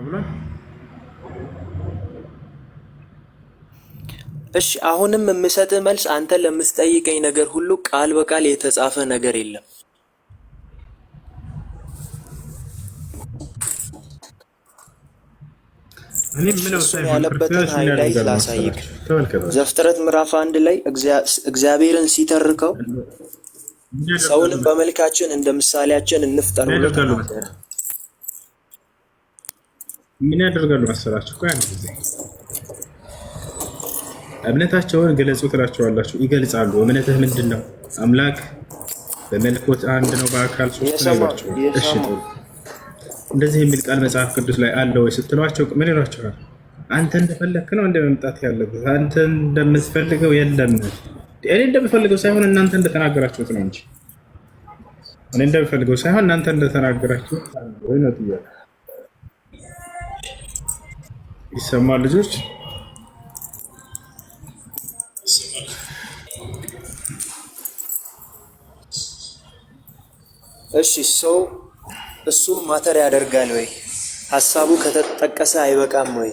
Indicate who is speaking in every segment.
Speaker 1: ብሏል።
Speaker 2: እሺ አሁንም የምሰጥህ መልስ አንተ ለምትጠይቀኝ ነገር ሁሉ ቃል በቃል የተጻፈ ነገር የለም። እሱን ያለበትን ሃይላይት ላሳይክ። ዘፍጥረት ምዕራፍ 1 ላይ እግዚአብሔርን ሲተርከው ሰውንም በመልካችን እንደ ምሳሌያችን እንፍጠር ብሎ ተናገረ።
Speaker 1: ምን ያደርጋሉ መሰላችሁ? ቆይ አንድ ጊዜ እምነታቸውን ገለጹ ትላቸዋላችሁ፣ ይገልጻሉ። እምነትህ ምንድን ነው? አምላክ በመለኮት አንድ ነው፣ በአካል ሶስት ነው ይሏቸዋል። እሺ ጥሩ፣ እንደዚህ የሚል ቃል መጽሐፍ ቅዱስ ላይ አለ ወይ ስትሏቸው ምን ይሏቸዋል? አንተ እንደፈለግክ ነው እንደ መምጣት ያለብህ፣ አንተ እንደምትፈልገው የለም። እኔ እንደምፈልገው ሳይሆን እናንተ እንደተናገራችሁት ነው እንጂ እኔ እንደምፈልገው ሳይሆን እናንተ እንደተናገራችሁት ወይ ነው ጥያቄ። ይሰማል ልጆች?
Speaker 2: እሺ ሰው እሱም ማተር ያደርጋል ወይ? ሐሳቡ ከተጠቀሰ አይበቃም ወይ?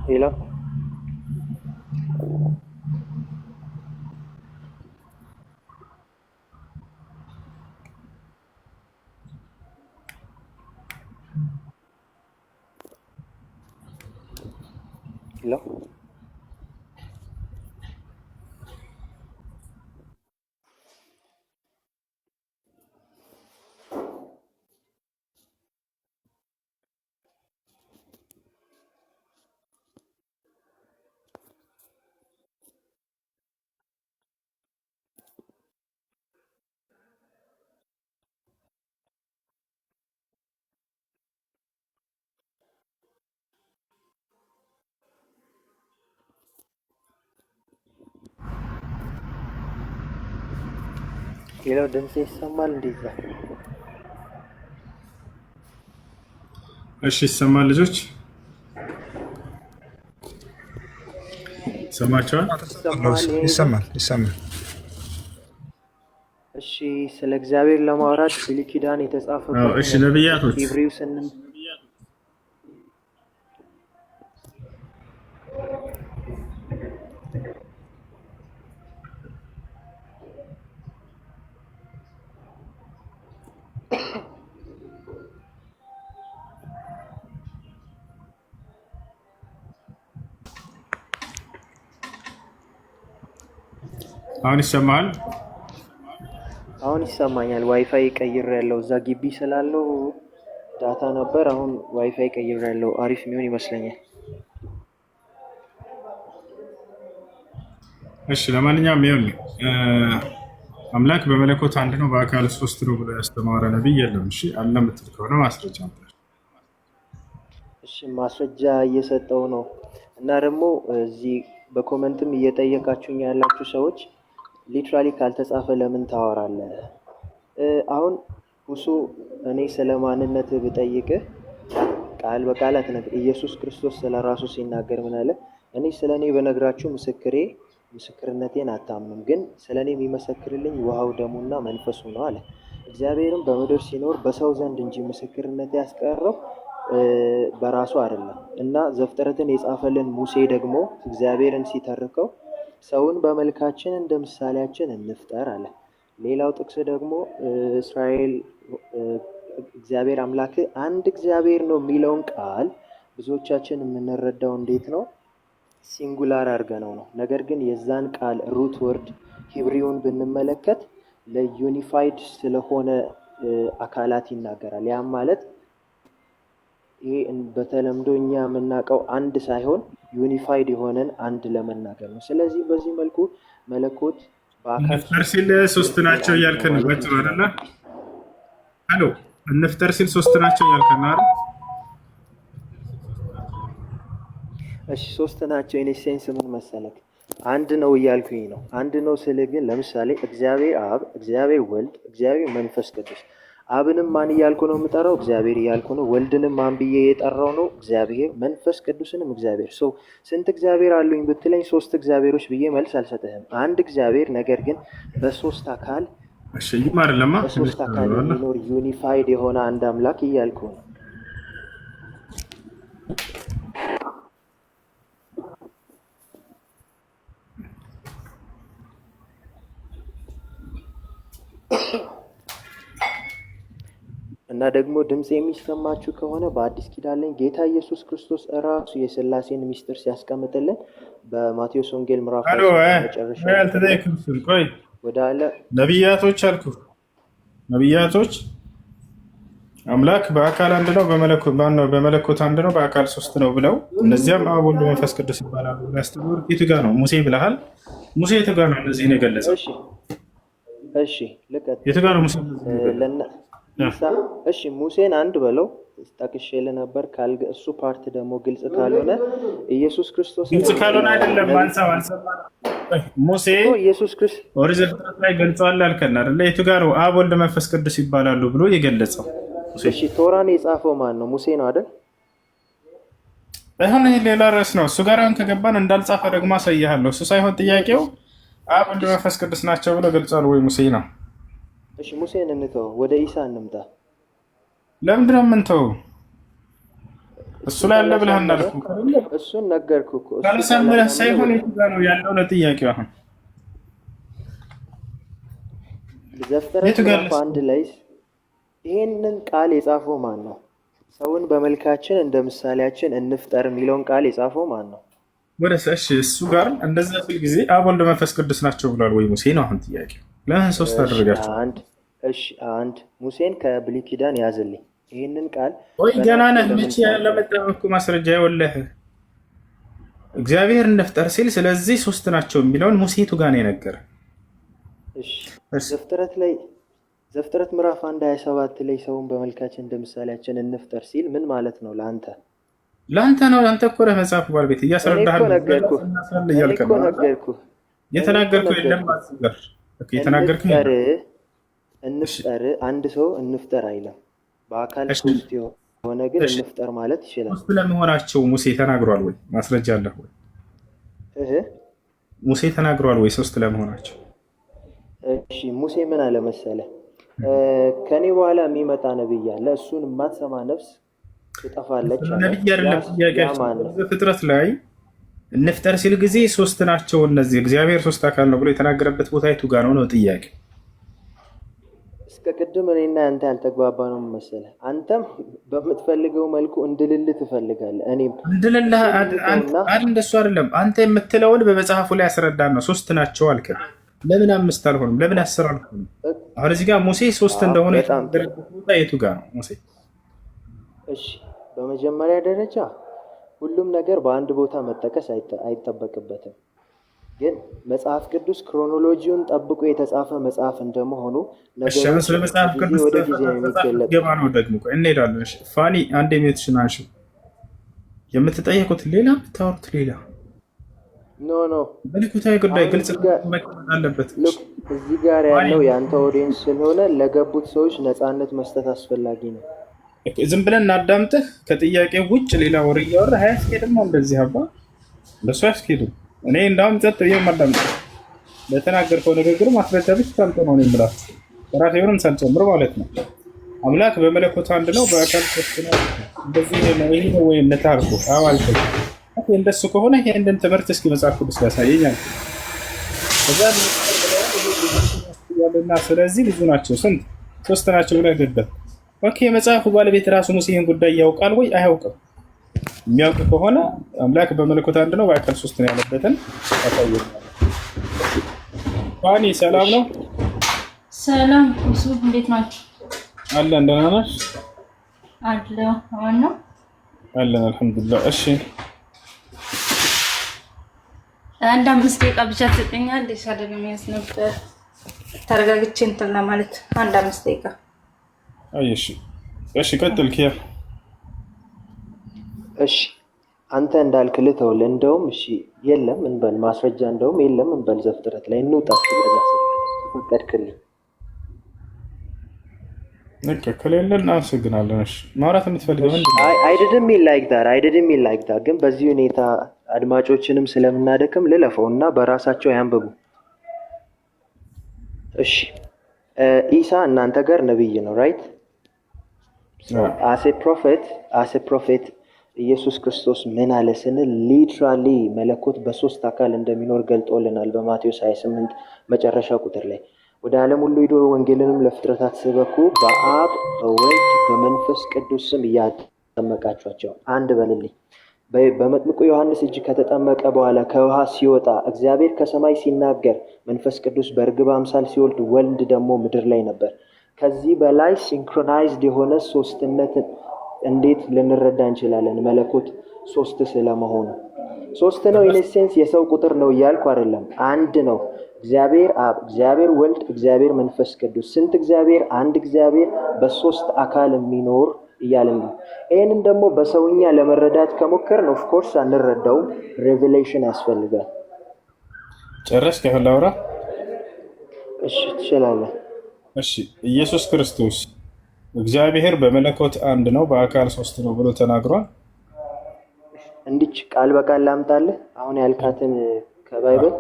Speaker 2: ሌላ ሄሎ ሌላው ድምጽ ይሰማል እንደዛ?
Speaker 1: እሺ ይሰማል ልጆች? ይሰማቸዋል?
Speaker 3: ይሰማል።
Speaker 2: እሺ ስለ እግዚአብሔር ለማውራት ብሉይ ኪዳን የተጻፈበት
Speaker 1: እሺ ነብያቶች
Speaker 2: ሂብሪው ስንም
Speaker 1: አሁን ይሰማል?
Speaker 2: አሁን ይሰማኛል። ዋይፋይ ቀይሬያለሁ። እዛ ግቢ ስላለው ዳታ ነበር። አሁን ዋይፋይ ቀይሬያለሁ። አሪፍ የሚሆን ይመስለኛል።
Speaker 1: እሺ ለማንኛውም ይሁን አምላክ በመለኮት አንድ ነው በአካል ሶስት ነው ብሎ ያስተማረ ነብይ የለም። እሺ አለ የምትል ከሆነ ማስረጃ አምጣ።
Speaker 2: እሺ ማስረጃ እየሰጠው ነው እና ደግሞ እዚህ በኮመንትም እየጠየቃችሁኝ ያላችሁ ሰዎች ሊትራሊ ካልተጻፈ ለምን ታወራለህ? አሁን ሁሱ እኔ ስለ ማንነት ብጠይቅህ ቃል በቃል አትነግር። ኢየሱስ ክርስቶስ ስለ ራሱ ሲናገር ምን አለ? እኔ ስለ እኔ በነግራችሁ ምስክርነቴን አታምኑም፣ ግን ስለ እኔ የሚመሰክርልኝ ውሃው ደሙና መንፈሱ ነው አለ። እግዚአብሔርም በምድር ሲኖር በሰው ዘንድ እንጂ ምስክርነት ያስቀረው በራሱ አይደለም። እና ዘፍጥረትን የጻፈልን ሙሴ ደግሞ እግዚአብሔርን ሲተርከው ሰውን በመልካችን እንደ ምሳሌያችን እንፍጠር አለ። ሌላው ጥቅስ ደግሞ እስራኤል እግዚአብሔር አምላክ አንድ እግዚአብሔር ነው የሚለውን ቃል ብዙዎቻችን የምንረዳው እንዴት ነው? ሲንጉላር አድርገነው ነው። ነገር ግን የዛን ቃል ሩት ወርድ ሂብሪውን ብንመለከት ለዩኒፋይድ ስለሆነ አካላት ይናገራል። ያም ማለት ይሄ በተለምዶ እኛ የምናውቀው አንድ ሳይሆን ዩኒፋይድ የሆነን አንድ ለመናገር ነው። ስለዚህ በዚህ መልኩ መለኮት በአካል
Speaker 1: እንፍጠር ሲል ሶስት ናቸው እያልከን በጭሩ አይደለ? ሄሎ እንፍጠር ሲል ሶስት ናቸው እያልከን አይደል?
Speaker 2: እሺ ሶስት ናቸው። ኢን ሴንስ ምን መሰለክ አንድ ነው እያልኩኝ ነው። አንድ ነው ስል ግን ለምሳሌ እግዚአብሔር አብ፣ እግዚአብሔር ወልድ፣ እግዚአብሔር መንፈስ ቅዱስ። አብንም ማን እያልኩ ነው የምጠራው? እግዚአብሔር እያልኩ ነው። ወልድንም ማን ብዬ የጠራው ነው? እግዚአብሔር። መንፈስ ቅዱስንም እግዚአብሔር። ስንት እግዚአብሔር አሉኝ ብትለኝ ሶስት እግዚአብሔሮች ብዬ መልስ አልሰጥህም። አንድ እግዚአብሔር ነገር ግን በሶስት አካል በሶስት አካል የሚኖር ዩኒፋይድ የሆነ አንድ አምላክ እያልኩ ነው። እና ደግሞ ድምፅ የሚሰማችሁ ከሆነ በአዲስ ኪዳን ላይ ጌታ ኢየሱስ ክርስቶስ እራሱ የሥላሴን ምስጢር ሲያስቀምጥልን በማቴዎስ ወንጌል ምዕራፍ መጨረሻ ወደ አለ
Speaker 1: ነቢያቶች አልኩ ነቢያቶች አምላክ በአካል አንድ ነው በመለኮት አንድ ነው በአካል ሶስት ነው ብለው እነዚያም አብ ወልድ መንፈስ ቅዱስ ይባላሉ። ያስተምሩ የቱ ጋር ነው? ሙሴ ብለሃል። ሙሴ የቱ ጋር ነው እንደዚህ ነው የገለጸው?
Speaker 2: እሺ ልቀጥ
Speaker 1: የቱ ጋር ነው ሙሴ?
Speaker 2: እሺ ሙሴን አንድ በለው ጠቅሼልህ ነበር። እሱ ፓርት ደግሞ ግልጽ ካልሆነ ኢየሱስ ክርስቶስ
Speaker 1: ግልጽ ካልሆነ አይደለም ማንሳው ሙሴ
Speaker 2: ኢየሱስ ክርስቶስ
Speaker 1: ኦሪት ዘፍጥረት ላይ ገልጿል አልከን አይደለ? የቱ ጋር ነው አብ ወልድ መንፈስ ቅዱስ ይባላሉ ብሎ የገለጸው?
Speaker 2: እሺ ቶራን የጻፈው ማን ነው? ሙሴ ነው አይደል?
Speaker 1: ይሄ ሌላ ርዕስ ነው። እሱ ጋር አሁን ከገባን እንዳልጻፈ ደግሞ አሳይሃለሁ። እሱ ሳይሆን ጥያቄው አብ ወልድ መንፈስ ቅዱስ ናቸው ብሎ ገልጿል ወይ ሙሴ ነው?
Speaker 2: እሺ ሙሴን እንተው፣ ወደ ኢሳ እንምጣ።
Speaker 1: ለምንድን ነው የምንተው? እሱ ላይ አለ ብለህ እናልኩ።
Speaker 2: እሱን ነገርኩህ እኮ
Speaker 1: ካለሰምረህ ሳይሆን የቱ ጋር ነው ያለው ነው ጥያቄው። አሁን
Speaker 2: ዘፍጥረት ምዕራፍ 1 ላይ ይሄንን ቃል የጻፈው ማን ነው? ሰውን በመልካችን እንደ ምሳሌያችን እንፍጠር የሚለውን ቃል የጻፈው ማን ነው?
Speaker 1: እሺ እሱ ጋር እንደዛ ሲል ጊዜ አብ ወልድ መንፈስ ቅዱስ ናቸው ብሏል ወይ ሙሴ ነው አሁን ጥያቄው። ለምን ሶስት አደረጋችሁ?
Speaker 2: አንድ ሙሴን ከብሉይ ኪዳን ያዝልኝ ይሄንን ቃል
Speaker 1: ወይ ገና ነህ መቼ ለመጠበቅኩ ማስረጃ ይወለህ እግዚአብሔር እንፍጠር ሲል ስለዚህ ሶስት ናቸው የሚለውን ሙሴቱ ጋር ነው የነገረ።
Speaker 2: ዘፍጥረት ምዕራፍ 1:27 ላይ ሰውን በመልካችን እንደ ምሳሌያችን እንፍጠር ሲል ምን ማለት ነው? ለአንተ ነው። አንተ እኮ ነህ መጽሐፉ ባለቤት እያስረዳህ ነው። የተናገርኩህ የለም አትዘር እንፍጠር አንድ ሰው እንፍጠር አይለም። በአካል ሶስት የሆነ ግን እንፍጠር ማለት ይችላል።
Speaker 1: ሶስት ለመሆናቸው ሙሴ ተናግሯል ወይ? ማስረጃ አለህ ወይ? ሙሴ ተናግሯል ወይ ሶስት ለመሆናቸው?
Speaker 2: እሺ ሙሴ ምን አለ መሰለህ? ከኔ በኋላ የሚመጣ ነብይ አለ፣ እሱን የማትሰማ ነፍስ ትጠፋለች አለ።
Speaker 1: ነብይ አይደለም ጥያቄያችን። ፍጥረት ላይ እንፍጠር ሲል ጊዜ ሶስት ናቸው እነዚህ እግዚአብሔር ሶስት አካል ነው ብሎ የተናገረበት ቦታ የቱ ጋር ነው ጥያቄ።
Speaker 2: እስከ ቅድም እኔና አንተ ያልተግባባ ነው መሰለህ። አንተም በምትፈልገው መልኩ እንድልልህ ትፈልጋለህ፣ እኔም
Speaker 1: እንድልልህ እንደሱ አይደለም። አንተ የምትለውን በመጽሐፉ ላይ ያስረዳን ነው። ሶስት ናቸው አልከን። ለምን አምስት አልሆንም? ለምን 10 አልሆንም? አሁን እዚህ ጋር ሙሴ ሶስት እንደሆነ የተናገረበት ቦታ የቱ ጋር ነው ሙሴ?
Speaker 2: እሺ በመጀመሪያ ደረጃ ሁሉም ነገር በአንድ ቦታ መጠቀስ አይጠበቅበትም። ግን መጽሐፍ ቅዱስ ክሮኖሎጂውን ጠብቆ የተጻፈ መጽሐፍ እንደመሆኑ
Speaker 1: ነገሮች ስለ መጽሐፍ ቅዱስ
Speaker 2: ወደ ጊዜ የሚገለጥ
Speaker 1: ገባ ነው። ደግሞ እንሄዳለን። እሺ ፋኒ አንድ ሚኒትሽን አንሺ። የምትጠየቁት ሌላ የምታወሩት ሌላ
Speaker 2: ኖ
Speaker 1: በልኩታዊ ጉዳይ ግልጽ መቀመጥ አለበት።
Speaker 2: እዚህ ጋር ያለው የአንተ ኦዲየንስ ስለሆነ ለገቡት ሰዎች ነፃነት መስጠት አስፈላጊ ነው።
Speaker 1: ዝም ብለን እናዳምጥህ። ከጥያቄው ውጭ ሌላ ወሬ እያወራህ አያስኬድም። እንደዚህ አባ እንደሱ አያስኬድም። እኔ እንዳውም ጸጥ ብዬ ማዳምጥ ለተናገርከው ንግግር ማስረጃ ብቻ ታልቆ ነው የምላት ራሴ ሆነም ሳልጨምር ማለት ነው። አምላክ በመለኮት አንድ ነው በአካል ሶስት ነው። እንደዚህ ነው ይሄ ነው ወይ እንታርኩ አዋልኩ እንደሱ ከሆነ ይሄንን ትምህርት እስኪ መጽሐፍ ቅዱስ ያሳየኛል። ያለና ስለዚህ ብዙ ናቸው ስንት ሶስት ናቸው ብለህ ገደል። ኦኬ የመጽሐፉ ባለቤት ራሱ ሙሴ ይሄን ጉዳይ ያውቃል ወይ አያውቅም? የሚያውቅ ከሆነ አምላክ በመለኮት አንድ ነው በአካል ሶስት ነው ያለበትን ያሳየኛል። ፋኒ ሰላም ነው?
Speaker 3: ሰላም እሱ እንዴት ናችሁ?
Speaker 1: አለን ደህና ነሽ?
Speaker 3: አለሁ አሁን ነው
Speaker 1: አለን አልሐምዱሊላህ። እሺ
Speaker 3: አንድ 5 ደቂቃ ብቻ ትሰጠኛለህ? ሻደለ የሚያስ ነበር ተረጋግቼ እንትን ለማለት አንድ 5 ደቂቃ።
Speaker 1: እሺ ቀጥል ኪያ።
Speaker 2: እሺ አንተ እንዳልክ ልተውልህ። እንደውም እሺ የለም እንበል ማስረጃ፣ እንደውም የለም እንበል ዘፍጥረት ላይ እንውጣ። በዛ ፈቀድክልኝ።
Speaker 1: ልክ ከሌለ እናመሰግናለን። እሺ ማውራት የምትፈልገው ምንድን ነው?
Speaker 2: I didn't mean like that. I didn't mean like that። ግን በዚህ ሁኔታ አድማጮችንም ስለምናደክም ልለፈው እና በራሳቸው ያንብቡ። እሺ ኢሳ እናንተ ጋር ነብይ ነው ራይት? አስ ፕሮፌት ኢየሱስ ክርስቶስ ምን አለ ስንል ሊትራሊ መለኮት በሶስት አካል እንደሚኖር ገልጦልናል በማቴዎስ 28 መጨረሻ ቁጥር ላይ ወደ ዓለም ሁሉ ሂዱ ወንጌልንም ለፍጥረታት ስበኩ በአብ በወልድ በመንፈስ ቅዱስ ስም እያጠመቃችኋቸው። አንድ በልልኝ። በመጥምቁ ዮሐንስ እጅ ከተጠመቀ በኋላ ከውሃ ሲወጣ እግዚአብሔር ከሰማይ ሲናገር መንፈስ ቅዱስ በርግብ አምሳል ሲወልድ ወልድ ደግሞ ምድር ላይ ነበር። ከዚህ በላይ ሲንክሮናይዝድ የሆነ ሶስትነትን እንዴት ልንረዳ እንችላለን? መለኮት ሶስት ስለመሆኑ ሶስት ነው። ኢንሴንስ የሰው ቁጥር ነው እያልኩ አይደለም። አንድ ነው። እግዚአብሔር አብ፣ እግዚአብሔር ወልድ፣ እግዚአብሔር መንፈስ ቅዱስ። ስንት እግዚአብሔር? አንድ እግዚአብሔር በሶስት አካል የሚኖር እያልን ነው። ይህንን ደግሞ በሰውኛ ለመረዳት ከሞከርን ኦፍ ኮርስ አንረዳውም። ሬቨሌሽን ያስፈልጋል።
Speaker 1: ጨረስክ? ያህል ላውራ?
Speaker 2: እሺ ትችላለህ።
Speaker 1: እሺ ኢየሱስ ክርስቶስ እግዚአብሔር በመለኮት አንድ ነው በአካል ሶስት ነው ብሎ ተናግሯል።
Speaker 2: እንዲች ቃል በቃል ላምጣልህ አሁን ያልካትን ከባይብል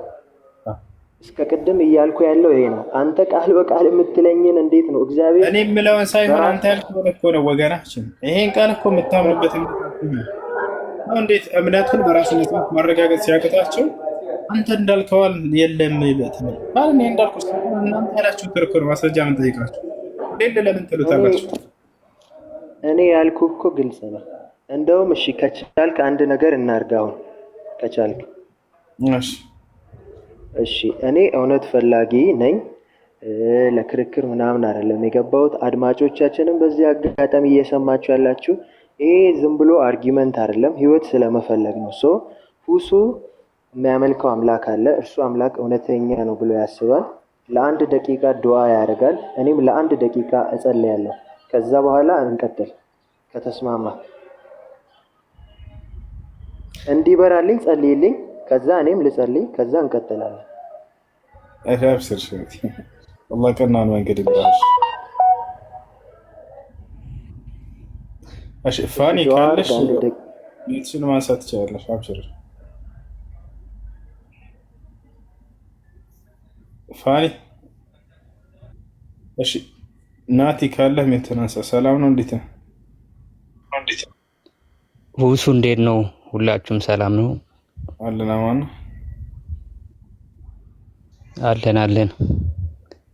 Speaker 2: እስከ ቅድም እያልኩ ያለው ይሄ ነው። አንተ ቃል በቃል የምትለኝን እንዴት ነው እግዚአብሔር
Speaker 1: እኔ የምለውን ሳይሆን አንተ ያልከውን እኮ ነው ወገናችን። ይሄን ቃል እኮ የምታምኑበት እንዴት እምነቱን በራስነት ማረጋገጥ ሲያቅታቸው አንተ እንዳልከዋል የለም ይበት ነው ማለት ነው። እንዳልኩ እናንተ ያላችሁ ክርክር ማስረጃ ምን ጠይቃችሁ እንዴት ለምን ትሉታላችሁ?
Speaker 2: እኔ ያልኩ እኮ ግልጽ ነው። እንደውም እሺ ከቻልክ አንድ ነገር እናርጋው ከቻልክ። እሺ እኔ እውነት ፈላጊ ነኝ፣ ለክርክር ምናምን አይደለም የገባሁት። አድማጮቻችንም በዚህ አጋጣሚ እየሰማችሁ ያላችሁ ይሄ ዝም ብሎ አርጊመንት አይደለም፣ ህይወት ስለመፈለግ ነው። ሶ ሁሱ የሚያመልከው አምላክ አለ። እርሱ አምላክ እውነተኛ ነው ብሎ ያስባል። ለአንድ ደቂቃ ዱዓ ያደርጋል። እኔም ለአንድ ደቂቃ እጸልያለሁ። ከዛ በኋላ እንቀጥል ከተስማማ። እንዲበራልኝ ጸልይልኝ፣ ከዛ እኔም ልጸልይ፣ ከዛ እንቀጥላለን።
Speaker 1: አብሽር ሸቲ አላህ ቀናን መንገድ ይባርክ። እሺ ፋኒ ካለሽ ይህችን ማንሳት ትችላለሽ። አብሽር ፋኒ። እሺ ናቲ ካለህ ምትናንሳ። ሰላም ነው? እንዴት ነው?
Speaker 4: ሁሱ እንዴት ነው? ሁላችሁም ሰላም ነው?
Speaker 1: አለን አማን
Speaker 4: አለን።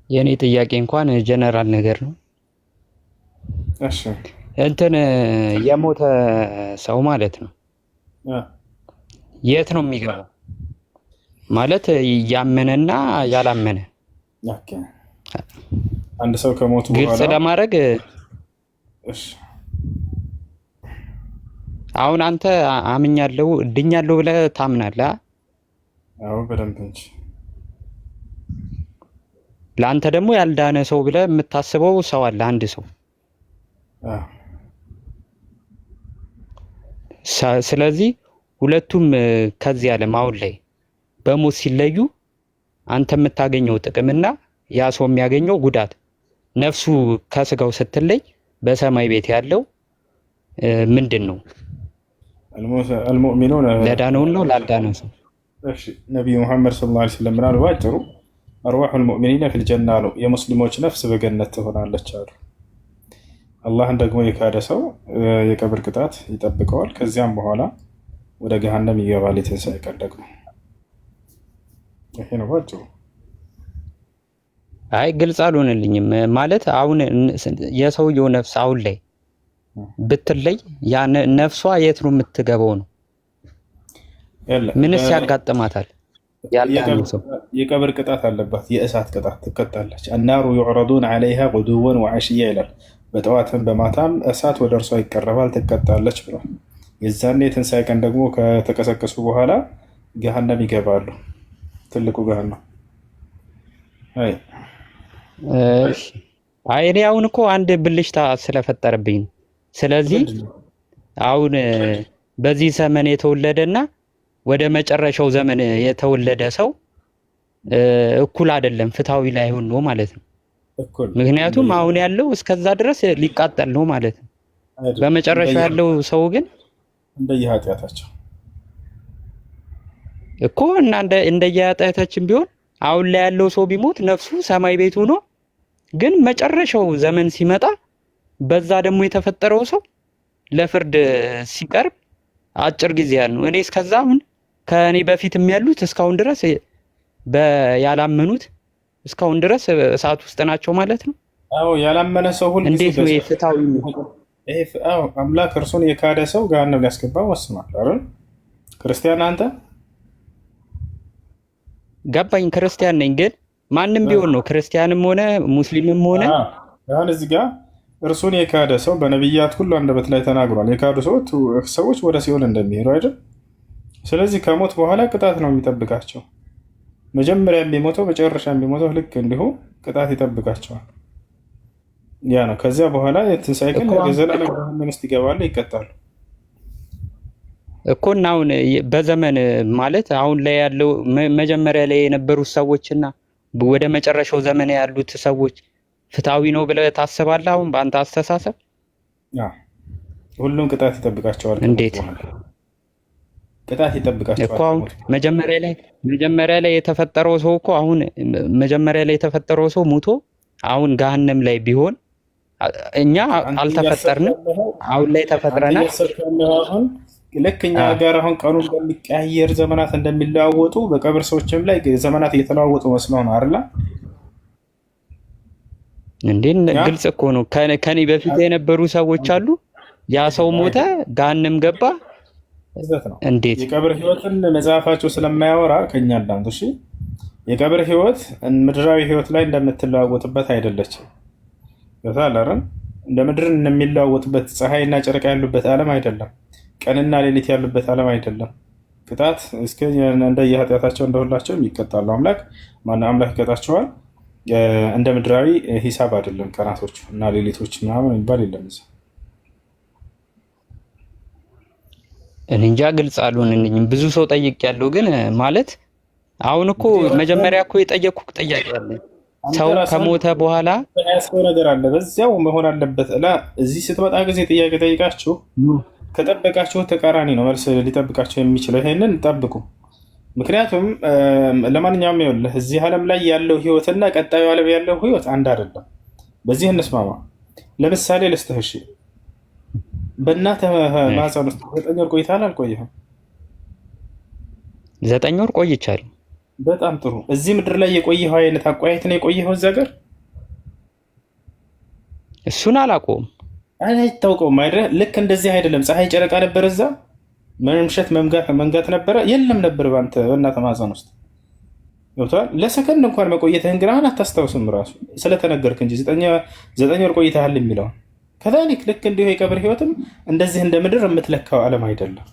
Speaker 4: የኔ ጥያቄ እንኳን ጀነራል ነገር ነው።
Speaker 1: እሺ
Speaker 4: እንትን የሞተ ሰው ማለት ነው የት ነው የሚገባው? ማለት ያመነና ያላመነ
Speaker 1: አንድ ሰው ከሞቱ በኋላ
Speaker 4: ግልጽ ለማድረግ
Speaker 1: እሺ
Speaker 4: አሁን አንተ አምኛለሁ ድኛለሁ ብለህ ታምናለህ?
Speaker 1: አዎ በደንብ እንጂ።
Speaker 4: ለአንተ ደግሞ ያልዳነ ሰው ብለህ የምታስበው ሰው አለ፣ አንድ ሰው። ስለዚህ ሁለቱም ከዚህ ዓለም አሁን ላይ በሞት ሲለዩ አንተ የምታገኘው ጥቅምና ያ ሰው የሚያገኘው ጉዳት፣ ነፍሱ ከስጋው ስትለይ በሰማይ ቤት ያለው ምንድን ነው?
Speaker 1: المؤمنون
Speaker 4: ለዳነው ነው ላልዳነው ሰው?
Speaker 1: እሺ ነብዩ መሐመድ ሰለላሁ ዐለይሂ ወሰለም ምናሉ ባጭሩ أرواح المؤمنين في الجنة ነው፣ የሙስሊሞች ነፍስ በገነት ትሆናለች አሉ። አላህን ደግሞ የካደ ሰው የቀብር ቅጣት ይጠብቀዋል። ከዚያም በኋላ ወደ ገሃነም ይገባል የትንሣኤ ቀን ደግሞ። ይሄ ነው ባጭሩ።
Speaker 4: አይ ግልጽ አልሆነልኝም። ማለት አሁን የሰውየው ነፍስ አሁን ላይ ብትለይ ያ ነፍሷ የት ነው የምትገባው ነው? ምንስ ያጋጥማታል? ያልዳነው ሰው
Speaker 1: የቀብር ቅጣት አለባት፣ የእሳት ቅጣት ትቀጣለች። النار يعرضون عليها غدوا وعشيا ይላል። በጠዋትም በማታም እሳት ወደ እርሷ ይቀርባል ትቀጣለች ብሏል። የዛኔ የትንሣኤ ቀን ደግሞ ከተቀሰቀሱ በኋላ ገሃነም ይገባሉ። ትልቁ ገሃነም።
Speaker 4: አይ እኔ አሁን እኮ አንድ ብልሽታ ስለፈጠረብኝ ነው። ስለዚህ አሁን በዚህ ዘመን የተወለደና ወደ መጨረሻው ዘመን የተወለደ ሰው እኩል አይደለም፣ ፍትሃዊ ላይሆን ነው ማለት ነው። ምክንያቱም አሁን ያለው እስከዛ ድረስ ሊቃጠል ነው ማለት ነው። በመጨረሻው ያለው ሰው ግን
Speaker 1: እንደየኃጢአታቸው
Speaker 4: እኮ እና እንደየኃጢአታችን ቢሆን አሁን ላይ ያለው ሰው ቢሞት ነፍሱ ሰማይ ቤት ሆኖ ግን መጨረሻው ዘመን ሲመጣ በዛ ደግሞ የተፈጠረው ሰው ለፍርድ ሲቀርብ አጭር ጊዜ ያለው እኔ እስከዛ አሁን ከኔ በፊትም ያሉት እስካሁን ድረስ ያላመኑት እስካሁን ድረስ እሳት ውስጥ ናቸው ማለት ነው።
Speaker 1: አዎ ያላመነ ሰው ሁሉ
Speaker 4: እንዴት ነው ፍትሃዊ ነው?
Speaker 1: አዎ አምላክ እርሱን የካደ ሰው ገሃነም ሊያስገባው ወስኗል አይደል? ክርስቲያን አንተ
Speaker 4: ገባኝ። ክርስቲያን ነኝ፣ ግን ማንም ቢሆን ነው ክርስቲያንም ሆነ ሙስሊምም ሆነ
Speaker 1: አሁን እዚህ ጋር እርሱን የካደ ሰው በነቢያት ሁሉ አንደበት ላይ ተናግሯል። የካዱ ሰዎች ወደ ሲኦል እንደሚሄዱ አይደል? ስለዚህ ከሞት በኋላ ቅጣት ነው የሚጠብቃቸው። መጀመሪያ የሚሞተው መጨረሻ የሚሞተው ልክ እንዲሁ ቅጣት ይጠብቃቸዋል። ያ ነው። ከዚያ በኋላ የትንሣኤ ቀን የዘላለም ብርሃን ውስጥ ይገባሉ፣ ይቀጣሉ
Speaker 4: እኮ። እና አሁን በዘመን ማለት አሁን ላይ ያለው መጀመሪያ ላይ የነበሩት ሰዎችና ወደ መጨረሻው ዘመን ያሉት ሰዎች ፍትሃዊ ነው ብለህ ታስባለህ? አሁን በአንተ አስተሳሰብ
Speaker 1: ሁሉም ቅጣት ይጠብቃቸዋል።
Speaker 4: እንዴት
Speaker 1: ቅጣት ይጠብቃቸዋል
Speaker 4: እኮ? አሁን መጀመሪያ ላይ የተፈጠረው ሰው እኮ አሁን መጀመሪያ ላይ የተፈጠረው ሰው ሙቶ አሁን ገሃነም ላይ ቢሆን እኛ አልተፈጠርንም፣ አሁን ላይ ተፈጥረናል።
Speaker 1: ልክ እኛ ጋር አሁን ቀኑ እንደሚቀያየር ዘመናት እንደሚለዋወጡ በቀብር ሰዎችም ላይ ዘመናት እየተለዋወጡ መስለው ነው አይደል? እንዴ
Speaker 4: ግልጽ እኮ ነው። ከኔ በፊት የነበሩ ሰዎች አሉ። ያ ሰው ሞተ፣ ገሃነም ገባ። እንዴት
Speaker 1: የቀብር ህይወትን መጽሐፋቸው ስለማያወራ ከኛ እንዳንተ እሺ፣ የቀብር ህይወት ምድራዊ ህይወት ላይ እንደምትለዋወጥበት አይደለችም። በታላረን እንደ ምድር እንደሚለዋወጥበት ፀሐይና ጨረቃ ያሉበት ዓለም አይደለም። ቀንና ሌሊት ያሉበት ዓለም አይደለም። ቅጣት እስከ እንደየኃጢአታቸው እንደሁላቸውም ይቀጣሉ። አምላክ ይቀጣቸዋል። እንደ ምድራዊ ሂሳብ አይደለም። ቀናቶች እና ሌሊቶች ምናምን የሚባል የለም።
Speaker 4: እኔ እንጃ ግልጽ አልሆነልኝም። ብዙ ሰው ጠይቄያለሁ፣ ግን ማለት አሁን እኮ መጀመሪያ እኮ የጠየኩህ ጥያቄ አለ። ሰው ከሞተ በኋላ
Speaker 1: ያስፈው ነገር አለ፣ በዚያው መሆን አለበት። እዚህ ስትመጣ ጊዜ ጥያቄ ጠይቃችሁ ከጠበቃችሁ ተቃራኒ ነው መልስ ሊጠብቃቸው የሚችለው። ይሄንን ጠብቁ። ምክንያቱም ለማንኛውም ይኸውልህ እዚህ ዓለም ላይ ያለው ህይወትና ቀጣዩ ዓለም ያለው ህይወት አንድ አይደለም። በዚህ እንስማማ። ለምሳሌ ልስጥህ። እሺ በእናትህ ማህፀን ውስጥ 9 ወር ቆይተሃል አልቆየህም?
Speaker 4: 9 ወር ቆይቻለሁ።
Speaker 1: በጣም ጥሩ። እዚህ ምድር ላይ የቆየኸው አይነት አቆያየት ነው የቆየኸው እዛ ሀገር?
Speaker 4: እሱን አላውቀውም።
Speaker 1: አይታወቀውም አይደል? ልክ እንደዚህ አይደለም። ፀሐይ ጨረቃ ነበር እዛ? መምሸት መንጋት ነበረ? የለም ነበር በእናትህ ማህፀን ውስጥ ገብቶሃል? ለሰከንድ እንኳን መቆየትህን ግን አሁን አታስታውስም፣ ራሱ ስለተነገርክ እንጂ 9 ወር ቆይተሃል የሚለውን ከዛሊክ ልክ እንዲሁ የቀብር ህይወትም እንደዚህ እንደ ምድር የምትለካው ዓለም አይደለም።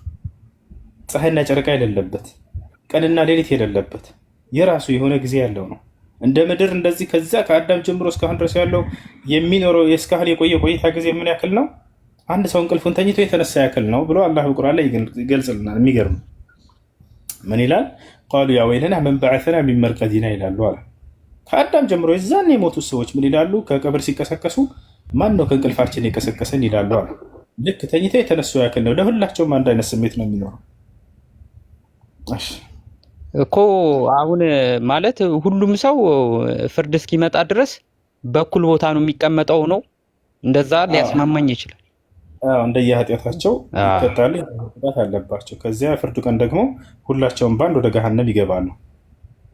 Speaker 1: ፀሐይና ጨረቃ የሌለበት፣ ቀንና ሌሊት የሌለበት የራሱ የሆነ ጊዜ ያለው ነው። እንደ ምድር እንደዚህ ከዛ ከአዳም ጀምሮ እስካሁን ድረስ ያለው የሚኖረው የእስካሁን የቆየ ቆይታ ጊዜ ምን ያክል ነው? አንድ ሰው እንቅልፉን ተኝቶ የተነሳ ያክል ነው ብሎ አላህ በቁርአን ላይ ይገልጽልናል። የሚገርም ምን ይላል? ቃሉ ያ ወይለና መን በዐሰና ሚን መርቀዲና ይላሉ አለ። ከአዳም ጀምሮ የዛን የሞቱት ሰዎች ምን ይላሉ? ከቀብር ሲቀሰቀሱ ማን ነው ከእንቅልፋችን የቀሰቀሰን ይላሉ አለ። ልክ ተኝተው የተነሱ ያክል ነው። ለሁላቸውም አንድ አይነት ስሜት ነው የሚኖረው
Speaker 4: እኮ። አሁን ማለት ሁሉም ሰው ፍርድ እስኪመጣ ድረስ በኩል ቦታ ነው የሚቀመጠው ነው። እንደዛ ሊያስማማኝ ይችላል።
Speaker 1: እንደየኃጢአታቸው ይቀጣሉ፣ ቅጣት አለባቸው። ከዚያ ፍርዱ ቀን ደግሞ ሁላቸውም ባንድ ወደ ገሃነም ይገባሉ።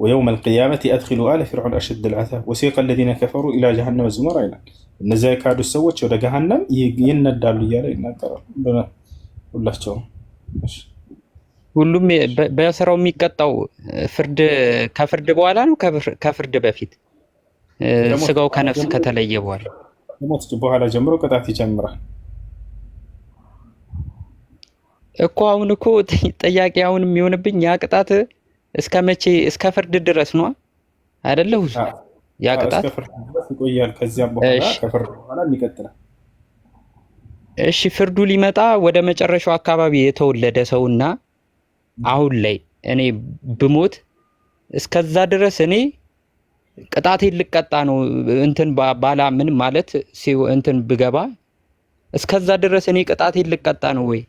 Speaker 1: ወየውም አልቅያመት አድኪሉ አለ ፊርዓውን አሸድ ልዓዛብ ወሲቀ ለዚነ ከፈሩ ኢላ ጀሃነመ ዙመራ ይላል። እነዚያ የካዱት ሰዎች ወደ ገሃነም ይነዳሉ እያለ ይናገራል። ሁላቸውም
Speaker 4: ሁሉም በስራው የሚቀጣው ከፍርድ በኋላ ነው ከፍርድ በፊት ስጋው ከነፍስ ከተለየ በኋላ
Speaker 1: ከሞት በኋላ ጀምሮ ቅጣት ይጀምራል
Speaker 4: እኮ። አሁን እኮ ጥያቄ አሁን የሚሆንብኝ ያ ቅጣት እስከ መቼ? እስከ ፍርድ ድረስ ነው አይደለሁ? ያ ቅጣት
Speaker 1: እስከ ፍርድ ድረስ ይቆያል። ከዚያም በኋላ ከፍርድ በኋላ ይቀጥላል።
Speaker 4: እሺ ፍርዱ ሊመጣ ወደ መጨረሻው አካባቢ የተወለደ ሰውና አሁን ላይ እኔ ብሞት እስከዛ ድረስ እኔ ቅጣቴን ልቀጣ ነው እንትን ባላምን ማለት እንትን ብገባ እስከዛ ድረስ እኔ ቅጣቴን ልቀጣ ነው ወይ?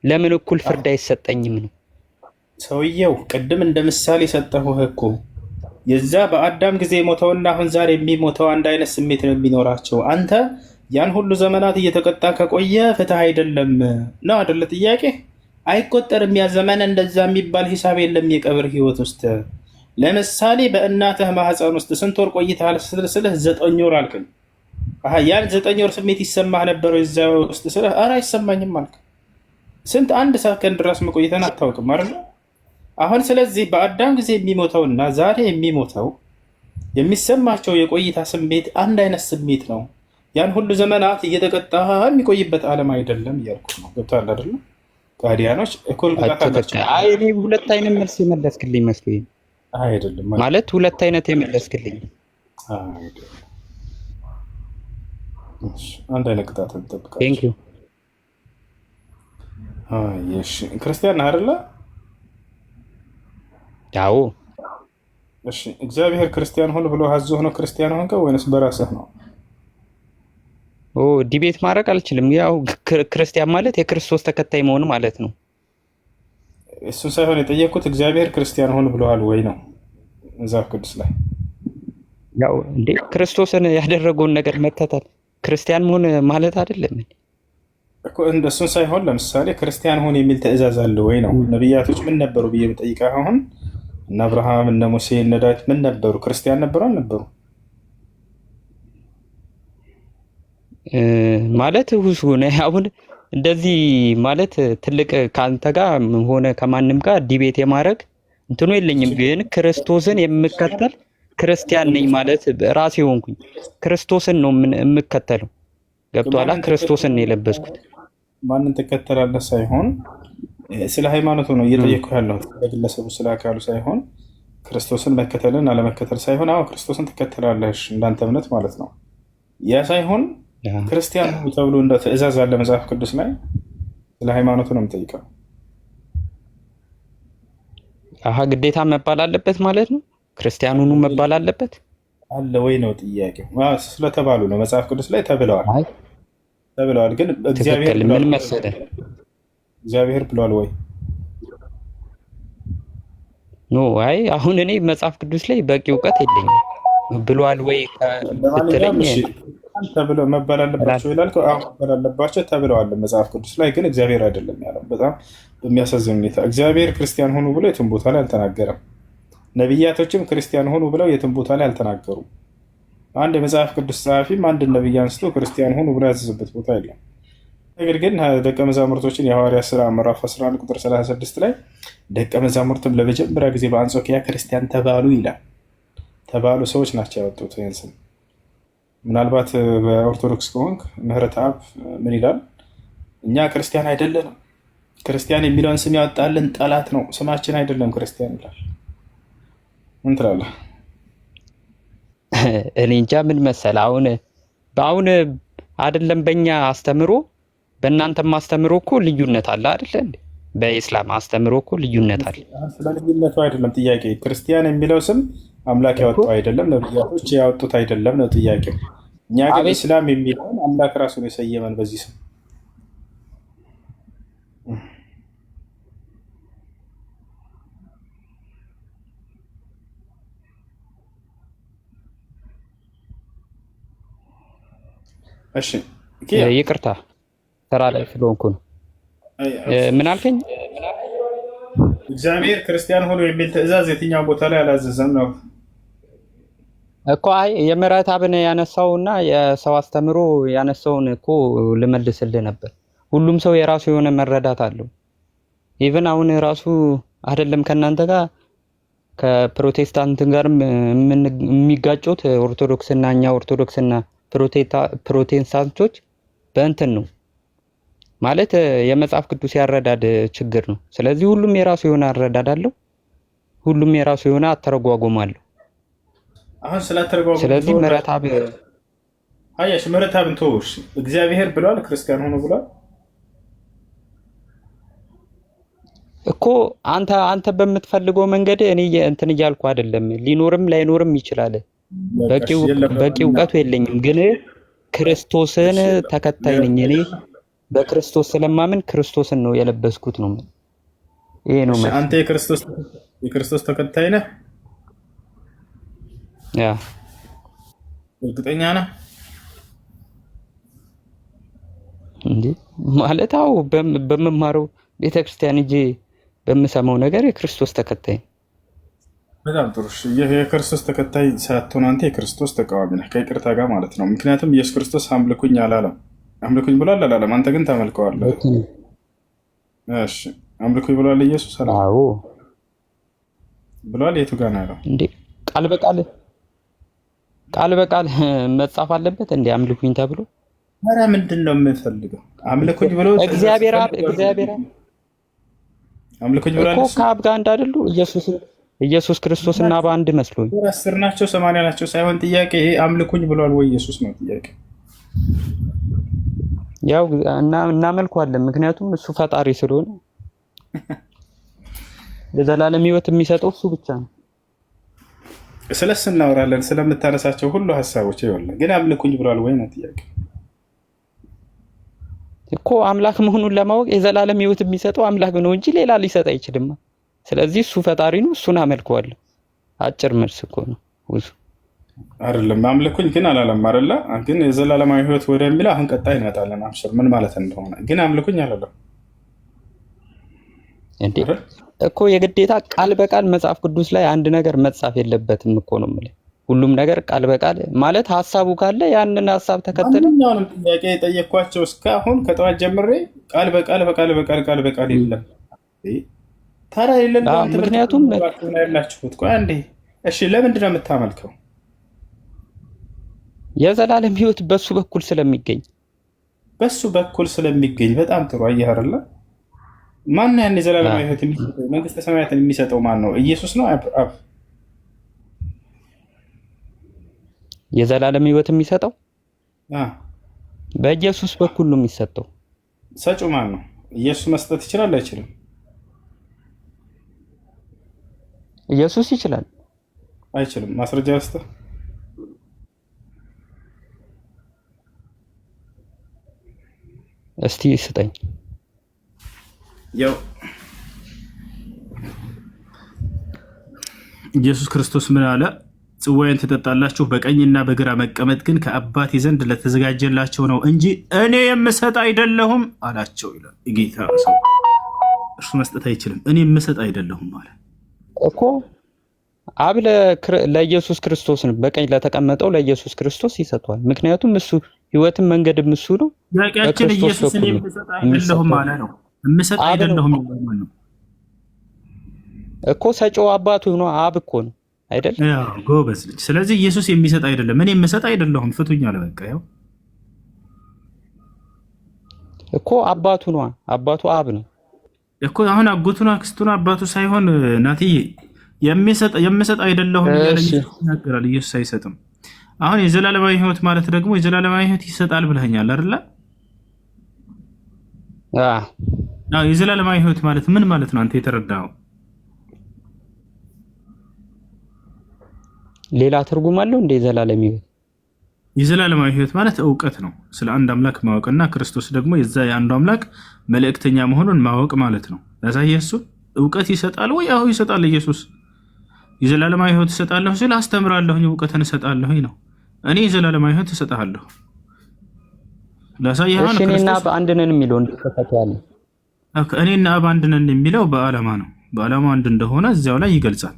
Speaker 4: ለምን እኩል ፍርድ አይሰጠኝም ነው?
Speaker 1: ሰውየው ቅድም እንደ ምሳሌ ሰጠሁህ እኮ የዛ በአዳም ጊዜ የሞተውና አሁን ዛሬ የሚሞተው አንድ አይነት ስሜት ነው የሚኖራቸው። አንተ ያን ሁሉ ዘመናት እየተቀጣ ከቆየ ፍትህ አይደለም ነው አይደለ? ጥያቄ አይቆጠርም። ያ ዘመን እንደዛ የሚባል ሂሳብ የለም የቀብር ህይወት ውስጥ። ለምሳሌ በእናትህ ማህፀን ውስጥ ስንት ወር ቆይተሃል ስልህ 9 ወር አልከኝ። ያን 9 ወር ስሜት ይሰማህ ነበር እዛ ውስጥ ስልህ ኧረ አይሰማኝም አልክ። ስንት አንድ ሰከንድ ድረስ መቆይተን አታውቅም አይደል? አሁን ስለዚህ በአዳም ጊዜ የሚሞተውና ዛሬ የሚሞተው የሚሰማቸው የቆይታ ስሜት አንድ አይነት ስሜት ነው። ያን ሁሉ ዘመናት እየተቀጣ የሚቆይበት ዓለም አይደለም እያልኩ ነው። ገብቶሃል አይደለም? ከሃዲያኖች እኩል ቅጣት አላቸው።
Speaker 4: እኔ ሁለት አይነት መልስ የመለስክልኝ መስሎኝ
Speaker 1: አይደለም
Speaker 4: ማለት ሁለት አይነት የመለስክልኝ
Speaker 1: አንድ አይነት ቅጣት እንጠብቃለን።
Speaker 4: ቴንክ ዩ።
Speaker 1: እሺ ክርስቲያን ነህ አይደለ?
Speaker 4: አዎ።
Speaker 1: እሺ እግዚአብሔር ክርስቲያን ሁን ብሎ አዞህ ነው ክርስቲያን ሆንከው ወይንስ በራስህ ነው?
Speaker 4: ዲቤት ማድረግ አልችልም። ያው ክርስቲያን ማለት የክርስቶስ ተከታይ መሆን ማለት ነው።
Speaker 1: እሱን ሳይሆን የጠየቅኩት እግዚአብሔር ክርስቲያን ሆን ብለዋል ወይ ነው መጽሐፍ ቅዱስ ላይ።
Speaker 4: ያው እንዴ ክርስቶስን ያደረገውን ነገር መከተል ክርስቲያን መሆን ማለት አይደለም
Speaker 1: እኮ። እንደሱን ሳይሆን ለምሳሌ ክርስቲያን ሆን የሚል ትእዛዝ አለ ወይ ነው። ነቢያቶች ምን ነበሩ ብዬ ብጠይቅህ አሁን እነ አብርሃም እነ ሙሴ እነ ዳዊት ምን ነበሩ? ክርስቲያን ነበሩ አልነበሩ?
Speaker 4: ማለት ሁሱን አሁን እንደዚህ ማለት ትልቅ ካንተ ጋር ሆነ ከማንም ጋር ዲቤት የማድረግ እንትኑ የለኝም። ግን ክርስቶስን የምከተል ክርስቲያን ነኝ ማለት ራሴ ሆንኩኝ። ክርስቶስን ነው የምከተለው። ገብቶሃል? ክርስቶስን ነው የለበስኩት።
Speaker 1: ማንን ትከተላለህ ሳይሆን ስለ ሃይማኖቱ ነው እየጠየቅኩ ያለሁት፣ በግለሰቡ ስለ አካሉ ሳይሆን ክርስቶስን መከተልን አለመከተል ሳይሆን። አዎ ክርስቶስን ትከተላለሽ እንዳንተ እምነት ማለት ነው። ያ ሳይሆን ክርስቲያን ተብሎ እንደ ትእዛዝ አለ መጽሐፍ ቅዱስ ላይ። ስለ ሃይማኖቱ ነው የምጠይቀው።
Speaker 4: ግዴታ መባል አለበት ማለት ነው? ክርስቲያኑኑ መባል አለበት
Speaker 1: አለ ወይ ነው ጥያቄው። ስለተባሉ ነው መጽሐፍ ቅዱስ ላይ ተብለዋል ተብለዋል። ግን እግዚአብሔር
Speaker 4: ምን መሰለህ
Speaker 1: እግዚአብሔር ብሏል ወይ
Speaker 4: ኖ? አሁን እኔ መጽሐፍ ቅዱስ ላይ በቂ እውቀት የለኝም። ብሏል ወይ ብትለኝ
Speaker 1: ተብለው መባል አለባቸው ይላል። አሁን መባል አለባቸው ተብለዋል መጽሐፍ ቅዱስ ላይ። ግን እግዚአብሔር አይደለም ያለው። በጣም በሚያሳዝን ሁኔታ እግዚአብሔር ክርስቲያን ሆኑ ብሎ የትም ቦታ ላይ አልተናገረም። ነቢያቶችም ክርስቲያን ሆኑ ብለው የትም ቦታ ላይ አልተናገሩም። አንድ የመጽሐፍ ቅዱስ ጸሐፊም አንድ ነቢይ አንስቶ ክርስቲያን ሆኑ ብሎ ያዘዘበት ቦታ የለም። ነገር ግን ደቀ መዛሙርቶችን የሐዋርያት ሥራ ምዕራፍ 11 ቁጥር 36 ላይ ደቀ መዛሙርትም ለመጀመሪያ ጊዜ በአንጾኪያ ክርስቲያን ተባሉ ይላል። ተባሉ ሰዎች ናቸው ያወጡት ይህን ስም። ምናልባት በኦርቶዶክስ ከሆንክ ምህረት አብ ምን ይላል? እኛ ክርስቲያን አይደለንም፣ ክርስቲያን የሚለውን ስም ያወጣልን ጠላት ነው፣ ስማችን አይደለም ክርስቲያን ይላል። ምን ትላለህ?
Speaker 4: እኔ እንጃ። ምን መሰለህ በአሁን አይደለም በእኛ አስተምሮ በእናንተም አስተምሮ እኮ ልዩነት አለ አይደለ እንዴ? በኢስላም አስተምሮ እኮ ልዩነት አለ።
Speaker 1: ስለ ልዩነቱ አይደለም ጥያቄ። ክርስቲያን የሚለው ስም አምላክ ያወጣው አይደለም፣ ነቢያቶች ያወጡት አይደለም ነው ጥያቄው። እኛ ግን ኢስላም የሚለውን አምላክ ራሱ ነው የሰየመን በዚህ ስም። እሺ
Speaker 4: ይቅርታ ስራ ላይ ስለሆንኩ ነው። ምን አልከኝ?
Speaker 1: እግዚአብሔር ክርስቲያን ሆኖ የሚል ትእዛዝ የትኛው ቦታ ላይ አላዘዘም ነው
Speaker 4: እኮ። የምህረት አብን ያነሳውና የሰው አስተምሮ ያነሳውን እኮ ልመልስልህ ነበር። ሁሉም ሰው የራሱ የሆነ መረዳት አለው። ኢቭን አሁን ራሱ አይደለም ከእናንተ ጋር ከፕሮቴስታንት ጋር የሚጋጩት ኦርቶዶክስና እኛ ኦርቶዶክስና ፕሮቴስታንቶች በእንትን ነው ማለት የመጽሐፍ ቅዱስ ያረዳድ ችግር ነው። ስለዚህ ሁሉም የራሱ የሆነ አረዳድ አለው። ሁሉም የራሱ የሆነ አተረጓጎም አለው።
Speaker 1: አሁን ስላተረጓጎም
Speaker 4: ስለዚህ ምህረት አብ
Speaker 1: አያሽ መረታብን ተውሽ እግዚአብሔር ብሏል ክርስቲያን ሆኖ ብሏል
Speaker 4: እኮ አንተ በምትፈልገው መንገድ እኔ እንትን እያልኩ አይደለም። ሊኖርም ላይኖርም ይችላል። በቂ እውቀቱ የለኝም፣ ግን ክርስቶስን ተከታይ ነኝ። እኔ በክርስቶስ ስለማምን ክርስቶስን ነው የለበስኩት ነው። ይሄ ነው ማለት።
Speaker 1: አንተ የክርስቶስ ተከታይ ነህ?
Speaker 4: ያ
Speaker 1: እርግጠኛ ነህ?
Speaker 4: እንዴ ማለት አዎ፣ በመማረው ቤተክርስቲያን እንጂ በምሰማው ነገር የክርስቶስ ተከታይ።
Speaker 1: በጣም ጥሩ። የክርስቶስ ተከታይ ሳትሆን አንተ የክርስቶስ ተቃዋሚ ነህ፣ ከይቅርታ ጋር ማለት ነው። ምክንያቱም ኢየሱስ ክርስቶስ አምልኩኝ አላለም። አምልኩኝ ብሏል አላለም? አንተ ግን ታመልከዋለህ። እሺ አምልኩኝ ብሏል ኢየሱስ አለ?
Speaker 4: አዎ
Speaker 1: ብሏል። የቱ ጋር ነው ያለው?
Speaker 4: እንዴ ቃል በቃል መጻፍ አለበት እንዴ አምልኩኝ ተብሎ?
Speaker 1: ኧረ ምንድን ነው የምንፈልገው? አምልኩኝ ብሎ
Speaker 4: እግዚአብሔር
Speaker 1: አምልኩኝ ብሏል
Speaker 4: እኮ ከአብ ጋር እንዳይደሉ ኢየሱስ ክርስቶስና በአንድ መስሎኝ
Speaker 1: 10 ናቸው 80 ናቸው ሳይሆን ጥያቄ ይሄ አምልኩኝ ብሏል ወይ ኢየሱስ ነው ጥያቄ።
Speaker 4: ያው እናመልከዋለን ምክንያቱም እሱ ፈጣሪ ስለሆነ ለዘላለም ሕይወት የሚሰጠው እሱ ብቻ ነው።
Speaker 1: ስለሱ እናወራለን ስለምታነሳቸው ሁሉ ሐሳቦች ይወለ ግን አምልኩኝ ብሏል ወይ ነው ጥያቄ
Speaker 4: እኮ። አምላክ መሆኑን ለማወቅ የዘላለም ሕይወት የሚሰጠው አምላክ ነው እንጂ ሌላ ሊሰጥ አይችልም። ስለዚህ እሱ ፈጣሪ ነው፣ እሱን አመልከዋለሁ። አጭር መልስ እኮ ነው ብዙ
Speaker 1: አይደለም። አምልኩኝ ግን አላለም አይደለ? ግን የዘላለማዊ ሕይወት ወደሚለው አሁን ቀጣይ እንመጣለን። አብሽር ምን ማለት እንደሆነ ግን አምልኩኝ አላለም
Speaker 4: እንዴ እኮ። የግዴታ ቃል በቃል መጽሐፍ ቅዱስ ላይ አንድ ነገር መጻፍ የለበትም እኮ ነው የምልህ። ሁሉም ነገር ቃል በቃል ማለት ሀሳቡ ካለ ያንን ሀሳብ ተከተለ።
Speaker 1: ማንኛውንም ጥያቄ የጠየኳቸው እስካሁን ከጠዋት ጀምሬ ቃል በቃል የለም። ታዲያ የለም
Speaker 4: ምክንያቱም
Speaker 1: ያላችሁት ቆይ አንዴ እሺ፣ ለምንድን ነው የምታመልከው?
Speaker 4: የዘላለም ሕይወት በሱ በኩል ስለሚገኝ በጣም ጥሩ አየህ አይደለ? ማን ነው ያን የዘላለም ሕይወት የሚሰጠው? መንግስተ ሰማያትን የሚሰጠው ማን ነው? ኢየሱስ ነው? አብ የዘላለም ሕይወት የሚሰጠው በኢየሱስ በኩል ነው የሚሰጠው።
Speaker 1: ሰጪው ማን ነው? ኢየሱስ መስጠት ይችላል አይችልም?
Speaker 4: ኢየሱስ ይችላል።
Speaker 1: አይችልም? ማስረጃ ልስጥህ።
Speaker 4: እስቲ ስጠኝ።
Speaker 1: ያው ኢየሱስ ክርስቶስ ምን አለ? ጽዋዬን ትጠጣላችሁ፣ በቀኝና በግራ መቀመጥ ግን ከአባቴ ዘንድ ለተዘጋጀላቸው ነው እንጂ እኔ የምሰጥ አይደለሁም አላቸው ይላል ጌታ። ሰው እርሱ መስጠት አይችልም። እኔ የምሰጥ አይደለሁም ማለት
Speaker 4: እኮ አብ ለኢየሱስ ክርስቶስ ነው፣ በቀኝ ለተቀመጠው ለኢየሱስ ክርስቶስ ይሰጠዋል። ምክንያቱም እሱ ሕይወትን መንገድም እሱ ነው።
Speaker 1: ያቂያችን ኢየሱስ እኔ የምሰጥ አይደለሁም ማለት ነው። የምሰጥ አይደለሁም ነው
Speaker 4: እኮ። ሰጪው አባቱ ነው፣ አብ እኮ ነው አይደል?
Speaker 1: ያው ጎበዝ ልጅ። ስለዚህ ኢየሱስ የሚሰጥ አይደለም፣ እኔ የምሰጥ አይደለሁም። ፍቱኝ አለ በቃ። ያው
Speaker 4: እኮ አባቱ ነው፣ አባቱ አብ ነው
Speaker 1: እኮ። አሁን አጎቱና አክስቱና አባቱ ሳይሆን ናትዬ የምሰጥ አይደለሁም እያለ ይናገራል። ኢየሱስ አይሰጥም። አሁን የዘላለማዊ ሕይወት ማለት ደግሞ የዘላለማዊ ሕይወት ይሰጣል ብለኸኛል አይደለ? አዎ የዘላለማዊ ሕይወት ማለት ምን ማለት ነው አንተ የተረዳኸው?
Speaker 4: ሌላ ትርጉም አለው እንደ የዘላለም ሕይወት?
Speaker 1: የዘላለማዊ ሕይወት ማለት እውቀት ነው፣ ስለ አንድ አምላክ ማወቅና ክርስቶስ ደግሞ የዛ የአንዱ አምላክ መልእክተኛ መሆኑን ማወቅ ማለት ነው። ለዛዬ እሱ እውቀት ይሰጣል ወይ? አዎ ይሰጣል። ኢየሱስ የዘላለማዊ ሕይወት እሰጣለሁ ሲል አስተምራለሁኝ፣ እውቀትን እሰጣለሁኝ ነው። እኔ የዘላለማዊ ሕይወት እሰጣለሁ። ለዛዬ አሁን
Speaker 4: እኔና አብ አንድ ነን የሚለው እንድትከታተል
Speaker 1: እኔና አብ አንድ ነን የሚለው በዓላማ ነው። በዓላማ አንድ እንደሆነ እዚያው ላይ ይገልጻል።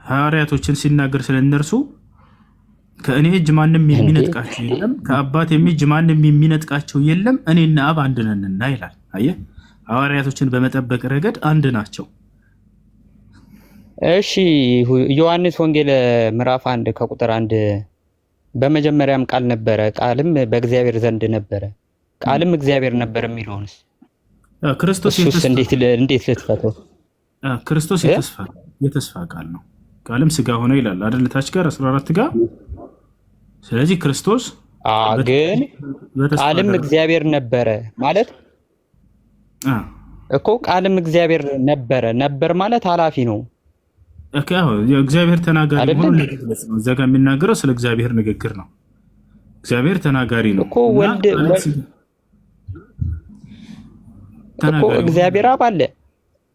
Speaker 1: ሐዋርያቶችን ሲናገር ስለነርሱ ከእኔ እጅ ማንም የሚነጥቃቸው የለም፣ ከአባት እጅ ማንም የሚነጥቃቸው የለም፣ እኔና አብ አንድ ነንና ይላል። አየህ፣ ሐዋርያቶችን በመጠበቅ ረገድ አንድ ናቸው።
Speaker 4: እሺ ዮሐንስ ወንጌል ምዕራፍ 1 ከቁጥር 1 በመጀመሪያም ቃል ነበረ፣ ቃልም በእግዚአብሔር ዘንድ ነበረ፣ ቃልም እግዚአብሔር ነበር የሚለውንስ
Speaker 1: ክርስቶስ
Speaker 4: እንዴት ልትፈተው?
Speaker 1: ክርስቶስ የተስፋ ቃል ነው። ቃልም ስጋ ሆነ ይላል አይደል? ታች ጋር 14 ጋር። ስለዚህ ክርስቶስ
Speaker 4: ግን ቃልም እግዚአብሔር ነበረ ማለት እኮ ቃልም እግዚአብሔር ነበር ማለት ኃላፊ ነው።
Speaker 1: እግዚአብሔር ተናጋሪ መሆኑን ለመግለጽ ነው። እዛ ጋር የሚናገረው ስለ እግዚአብሔር ንግግር ነው። እግዚአብሔር ተናጋሪ ነው
Speaker 4: እኮ ወልድ እኮ እግዚአብሔር አብ አለ።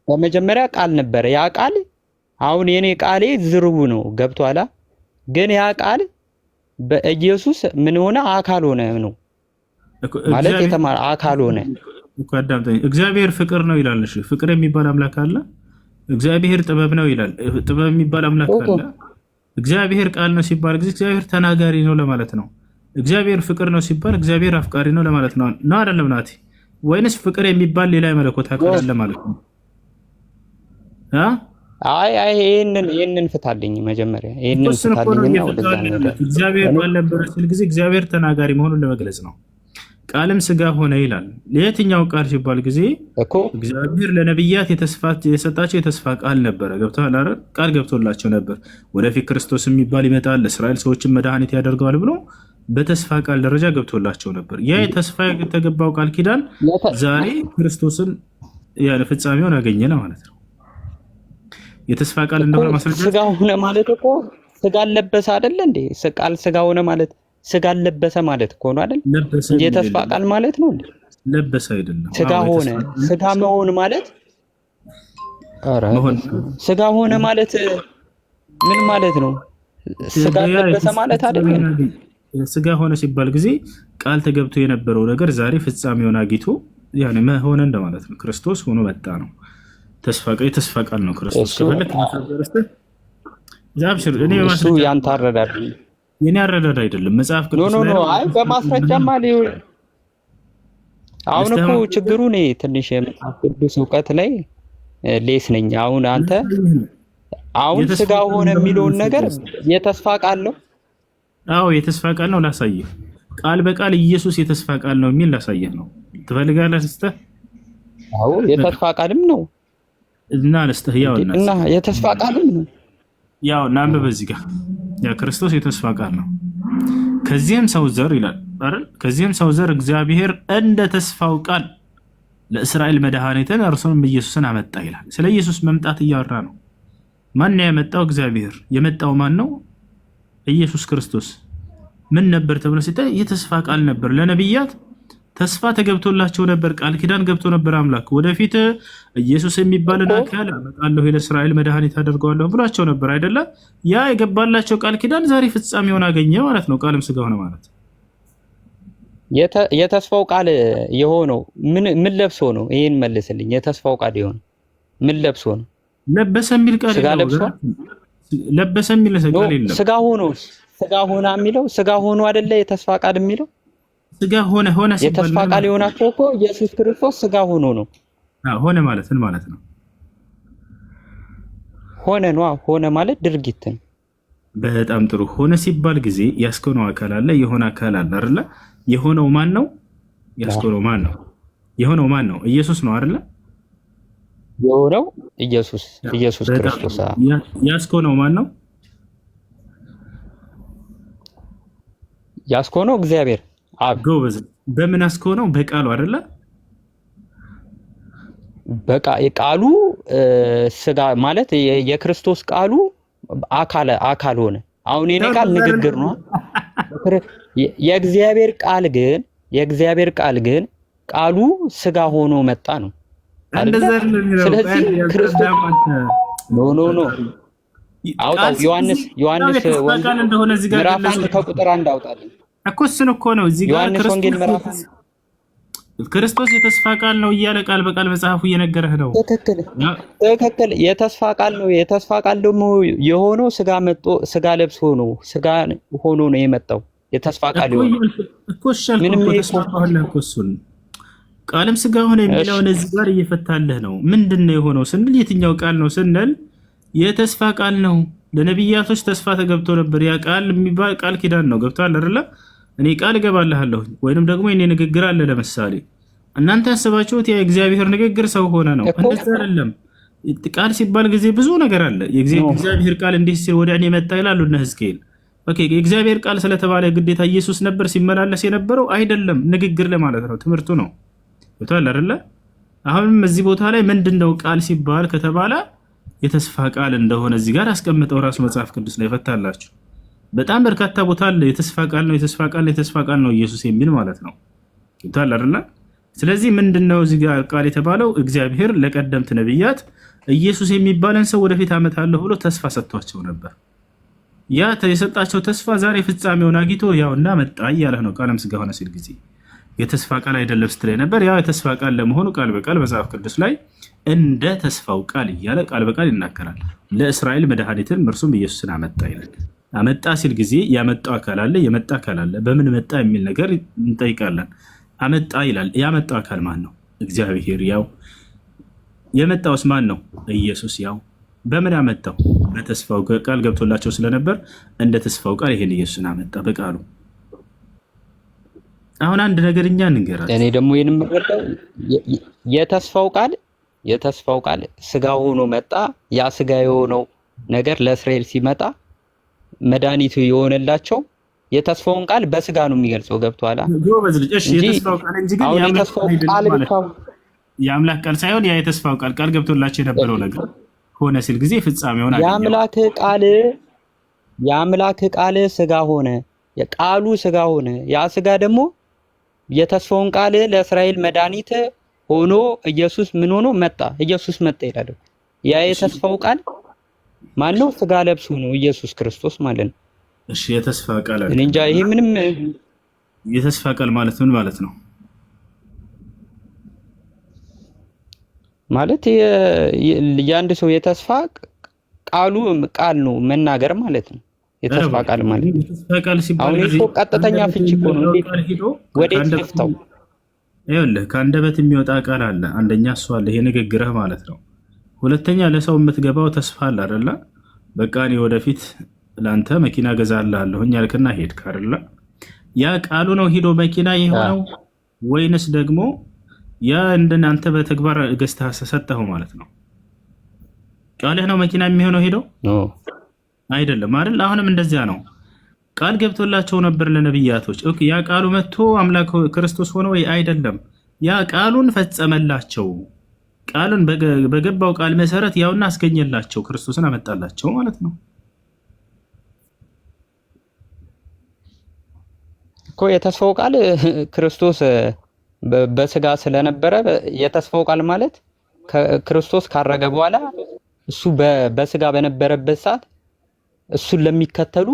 Speaker 4: በመጀመሪያ ቃል ነበረ። ያ ቃል አሁን የኔ ቃሌ ዝርቡ ነው ገብቷላ። ግን ያ ቃል በኢየሱስ ምን ሆነ? አካል ሆነ ነው ማለት የተማረ አካል ሆነ
Speaker 1: እኮ። አዳምጠኝ። እግዚአብሔር ፍቅር ነው ይላል። እሺ ፍቅር የሚባል አምላክ አለ። እግዚአብሔር ጥበብ ነው ይላል። ጥበብ የሚባል አምላክ አለ። እግዚአብሔር ቃል ነው ሲባል ጊዜ እግዚአብሔር ተናጋሪ ነው ለማለት ነው። እግዚአብሔር ፍቅር ነው ሲባል እግዚአብሔር አፍቃሪ ነው ለማለት ነው። ነው አይደለም ናቲ? ወይንስ ፍቅር የሚባል ሌላ የመለኮት አካል አለ ማለት ነው?
Speaker 4: አይ ይሄንን ፍታልኝ መጀመሪያ ይሄንን ፍታልኝና ወደዛ ነው።
Speaker 1: እግዚአብሔር ቃል ነበር ሲል ጊዜ እግዚአብሔር ተናጋሪ መሆኑን ለመግለጽ ነው። ቃልም ስጋ ሆነ ይላል። ለየትኛው ቃል ሲባል ጊዜ እኮ እግዚአብሔር ለነብያት የሰጣቸው የተስፋ ቃል ነበረ። ገብቶሃል አይደል? ቃል ገብቶላቸው ነበር። ወደፊት ክርስቶስ የሚባል ይመጣል፣ እስራኤል ሰዎችን መድኃኒት ያደርገዋል ብሎ በተስፋ ቃል ደረጃ ገብቶላቸው ነበር። ያ የተስፋ የተገባው ቃል ኪዳን ዛሬ ክርስቶስን ያለ ፍጻሜውን አገኘ ማለት ነው። የተስፋ ቃል እንደሆነ ማስረጃ
Speaker 4: ስጋ ሆነ ማለት እኮ ስጋ ለበሰ አይደል እንዴ? ቃል ስጋ ሆነ ማለት ስጋ ለበሰ ማለት እኮ ነው አይደል? የተስፋ ቃል ማለት ነው እንዴ?
Speaker 1: ለበሰ አይደለም።
Speaker 4: ስጋ ሆነ ስጋ መሆን ማለት ስጋ ሆነ ማለት ምን ማለት ነው? ስጋ ለበሰ ማለት አይደለም።
Speaker 1: ስጋ ሆነ ሲባል ጊዜ ቃል ተገብቶ የነበረው ነገር ዛሬ ፍጻሜውን አግኝቶ ያኔ ሆነ እንደማለት ነው። ክርስቶስ ሆኖ መጣ ነው። የተስፋ ቃል ነው ክርስቶስ። ከፈለክ ዛብሽር እኔ
Speaker 4: እሱ ያንተ አረዳድ
Speaker 1: የኔ አረዳድ አይደለም። መጽሐፍ ቅዱስ
Speaker 4: ነው። አይ በማስረጃማ አሁን እኮ ችግሩ እኔ ትንሽ የመጽሐፍ ቅዱስ እውቀት ላይ ሌስ ነኝ። አሁን አንተ አሁን ስጋ ሆነ የሚለውን ነገር የተስፋ ቃል ነው።
Speaker 1: አዎ የተስፋ ቃል ነው። ላሳየህ። ቃል በቃል ኢየሱስ የተስፋ ቃል ነው የሚል ላሳየህ ነው። ትፈልጋለህ? ልስጥህ?
Speaker 4: አዎ የተስፋ ቃልም ነው
Speaker 1: እና ልስጥህ።
Speaker 4: እና የተስፋ ቃልም ነው።
Speaker 1: ያው እናንተ በዚህ ጋር ያ ክርስቶስ የተስፋ ቃል ነው። ከዚህም ሰው ዘር ይላል አይደል? ከዚህም ሰው ዘር እግዚአብሔር እንደ ተስፋው ቃል ለእስራኤል መድኃኒትን እርሱንም ኢየሱስን አመጣ ይላል። ስለ ኢየሱስ መምጣት እያወራ ነው። ማን ነው ያመጣው? እግዚአብሔር። የመጣው ማን ነው? ኢየሱስ ክርስቶስ። ምን ነበር ተብሎ ሲታይ የተስፋ ቃል ነበር። ለነብያት ተስፋ ተገብቶላቸው ነበር። ቃል ኪዳን ገብቶ ነበር። አምላክ ወደፊት ኢየሱስ የሚባልን አካል አመጣለሁ ለእስራኤል መድኃኒት አደርገዋለሁ ብሏቸው ነበር አይደለ? ያ የገባላቸው ቃል ኪዳን ዛሬ ፍጻሜውን አገኘ ማለት ነው። ቃልም ስጋ ሆነ ማለት
Speaker 4: የተስፋው ቃል የሆነው ምን ለብሶ ነው? ይሄን መልስልኝ። የተስፋው ቃል የሆነው ምን ለብሶ ነው?
Speaker 1: ለበሰ የሚል ቃል
Speaker 4: ስጋ ለብሶ
Speaker 1: ለበሰ የሚል ቃል የለም።
Speaker 4: ስጋ ሆኖ የሚለው ስጋ ሆኖ አይደለ? የተስፋ ቃል የሚለው
Speaker 1: ስጋ ሆነ ሲባል
Speaker 4: የተስፋ ቃል የሆናቸው እኮ ኢየሱስ ክርስቶስ ስጋ ሆኖ ነው።
Speaker 1: ሆነ ማለት ምን ማለት ነው?
Speaker 4: ሆነ ማለት ድርጊት ነው።
Speaker 1: በጣም ጥሩ። ሆነ ሲባል ጊዜ ያስኮነው አካል አለ፣ የሆነ አካል አለ አይደለ? የሆነው ማን ነው? ያስኮነው ማን ነው? የሆነው ማን ነው? ኢየሱስ ነው አይደለ?
Speaker 4: የሆነው ኢየሱስ ክርስቶስ።
Speaker 1: ያስኮነው ማን ነው?
Speaker 4: ያስኮነው እግዚአብሔር አብ።
Speaker 1: ጎበዝ። በምን አስኮነው? በቃሉ አይደለ?
Speaker 4: በቃ የቃሉ ስጋ ማለት የክርስቶስ ቃሉ አካል ሆነ። አሁን የኔ ቃል ንግግር ነው። የእግዚአብሔር ቃል ግን ቃሉ ስጋ ሆኖ መጣ ነው። ስለዚህ ክርስቶስ ኖ አውጣው። ዮሐንስ ወንጌል እንደሆነ እዚህ ጋር ምዕራፍ 1 ከቁጥር 1 አውጣልኝ
Speaker 1: እኮ እሱን እኮ ነው እዚህ ጋር
Speaker 4: ዮሐንስ ወንጌል ምዕራፍ
Speaker 1: ክርስቶስ የተስፋ ቃል ነው እያለ ቃል በቃል መጽሐፉ እየነገረህ ነው።
Speaker 4: ትክክል። የተስፋ ቃል ነው። የተስፋ ቃል ደግሞ የሆነው ስጋ ለብሶ ነው። ስጋ ሆኖ ነው የመጣው። የተስፋ ቃል የሆነው
Speaker 1: እኮ ምንም እሱን ቃልም ስጋ ሆነ የሚለውን እዚህ ጋር እየፈታለህ ነው። ምንድነው የሆነው ስንል የትኛው ቃል ነው ስንል የተስፋ ቃል ነው። ለነብያቶች ተስፋ ተገብቶ ነበር። ያ ቃል የሚባል ቃል ኪዳን ነው። ገብቷል አይደለ? እኔ ቃል እገባልሃለሁ ወይንም ደግሞ እኔ ንግግር አለ። ለምሳሌ እናንተ ያስባችሁት የእግዚአብሔር ንግግር ሰው ሆነ ነው። እንደዛ አይደለም። ቃል ሲባል ጊዜ ብዙ ነገር አለ። የእግዚአብሔር ቃል እንዲህ ሲል ወደ እኔ መጣ ይላሉ እነ ሕዝቅኤል። ኦኬ የእግዚአብሔር ቃል ስለተባለ ግዴታ ኢየሱስ ነበር ሲመላለስ የነበረው አይደለም። ንግግር ለማለት ነው፣ ትምህርቱ ነው። ወጣል አይደለ? አሁንም እዚህ ቦታ ላይ ምንድነው ቃል ሲባል ከተባለ የተስፋ ቃል እንደሆነ እዚህ ጋር አስቀምጠው ራሱ መጽሐፍ ቅዱስ ላይ ፈታላችሁ። በጣም በርካታ ቦታ አለ የተስፋ ቃል ነው፣ የተስፋ ቃል ነው፣ የተስፋ ቃል ነው ኢየሱስ የሚል ማለት ነው። ወጣል አይደለ? ስለዚህ ምንድነው እዚህ ጋር ቃል የተባለው? እግዚአብሔር ለቀደምት ነብያት ኢየሱስ የሚባለን ሰው ወደፊት አመጣለሁ ብሎ ተስፋ ሰጥቷቸው ነበር። ያ የሰጣቸው ተስፋ ዛሬ ፍጻሜውን አግኝቶ ያውና መጣ እያለ ነው። ቃልም ሥጋ ሆነ ሲል ጊዜ የተስፋ ቃል አይደለም ስትለኝ ነበር። ያው የተስፋ ቃል ለመሆኑ ቃል በቃል መጽሐፍ ቅዱስ ላይ እንደ ተስፋው ቃል እያለ ቃል በቃል ይናገራል። ለእስራኤል መድኃኒትን እርሱም ኢየሱስን አመጣ ይላል። አመጣ ሲል ጊዜ ያመጣው አካል አለ፣ የመጣ አካል አለ። በምን መጣ የሚል ነገር እንጠይቃለን። አመጣ ይላል። ያመጣው አካል ማን ነው? እግዚአብሔር። ያው የመጣውስ ማን ነው? ኢየሱስ። ያው በምን አመጣው? በተስፋው ቃል ገብቶላቸው ስለነበር እንደ ተስፋው ቃል ይሄን ኢየሱስን አመጣ በቃሉ። አሁን አንድ ነገር እኛ እንገራለን።
Speaker 4: እኔ ደግሞ ይሄን የምረዳው የተስፋው ቃል ስጋ ሆኖ መጣ። ያ ስጋ የሆነው ነገር ለእስራኤል ሲመጣ መድኃኒቱ የሆነላቸው የተስፋውን ቃል በስጋ ነው የሚገልጸው። ገብቷላ?
Speaker 1: እሺ የተስፋው ቃል እንጂ ግን የአምላክ ቃል ሳይሆን ያ የተስፋው ቃል ገብቶላቸው የነበረው ነገር ሆነ ሲል ጊዜ ፍጻሜውን አገኘ። የአምላክ ቃል ስጋ ሆነ፣ የቃሉ ስጋ ሆነ። ያ ስጋ ደግሞ የተስፋውን ቃል ለእስራኤል መድኃኒት ሆኖ ኢየሱስ ምን ሆኖ መጣ? ኢየሱስ መጣ ይላል። ያ የተስፋው ቃል ማነው? ስጋ ለብሶ ነው ኢየሱስ ክርስቶስ ማለት ነው። እሺ የተስፋ ቃል
Speaker 4: እኔ እንጃ። ይሄ ምንም
Speaker 1: የተስፋ ቃል ማለት ምን ማለት ነው?
Speaker 4: ማለት የአንድ ሰው የተስፋ ቃሉ ቃል ነው መናገር ማለት ነው። የተስፋ ቃል ማለት አሁን እኮ ቀጥተኛ ፍቺ እኮ ነው። ወዴት ልፍታው?
Speaker 1: ይኸውልህ ከአንደበት የሚወጣ ቃል አለ። አንደኛ እሱ አለ፣ ይሄ ንግግርህ ማለት ነው። ሁለተኛ ለሰው የምትገባው ተስፋ አለ አይደለ? በቃ እኔ ወደፊት ለአንተ መኪና ገዛልሃለሁኝ ያልክና ሄድክ አይደለ? ያ ቃሉ ነው ሂዶ መኪና የሆነው ወይንስ ደግሞ ያ እንደናንተ በተግባር ገዝተህ ሰጠኸው ማለት ነው? ቃልህ ነው መኪና የሚሆነው ሄዶ አይደለም አይደል? አሁንም እንደዚያ ነው። ቃል ገብቶላቸው ነበር ለነብያቶች። ኦኬ ያ ቃሉ መጥቶ አምላክ ክርስቶስ ሆነ ወይ? አይደለም። ያ ቃሉን ፈጸመላቸው። ቃሉን በገባው ቃል መሰረት ያውና አስገኘላቸው፣ ክርስቶስን አመጣላቸው ማለት ነው
Speaker 4: እኮ። የተስፋው ቃል ክርስቶስ በስጋ ስለነበረ የተስፋው ቃል ማለት ክርስቶስ ካረገ በኋላ እሱ በስጋ በነበረበት ሰዓት እሱን ለሚከተሉ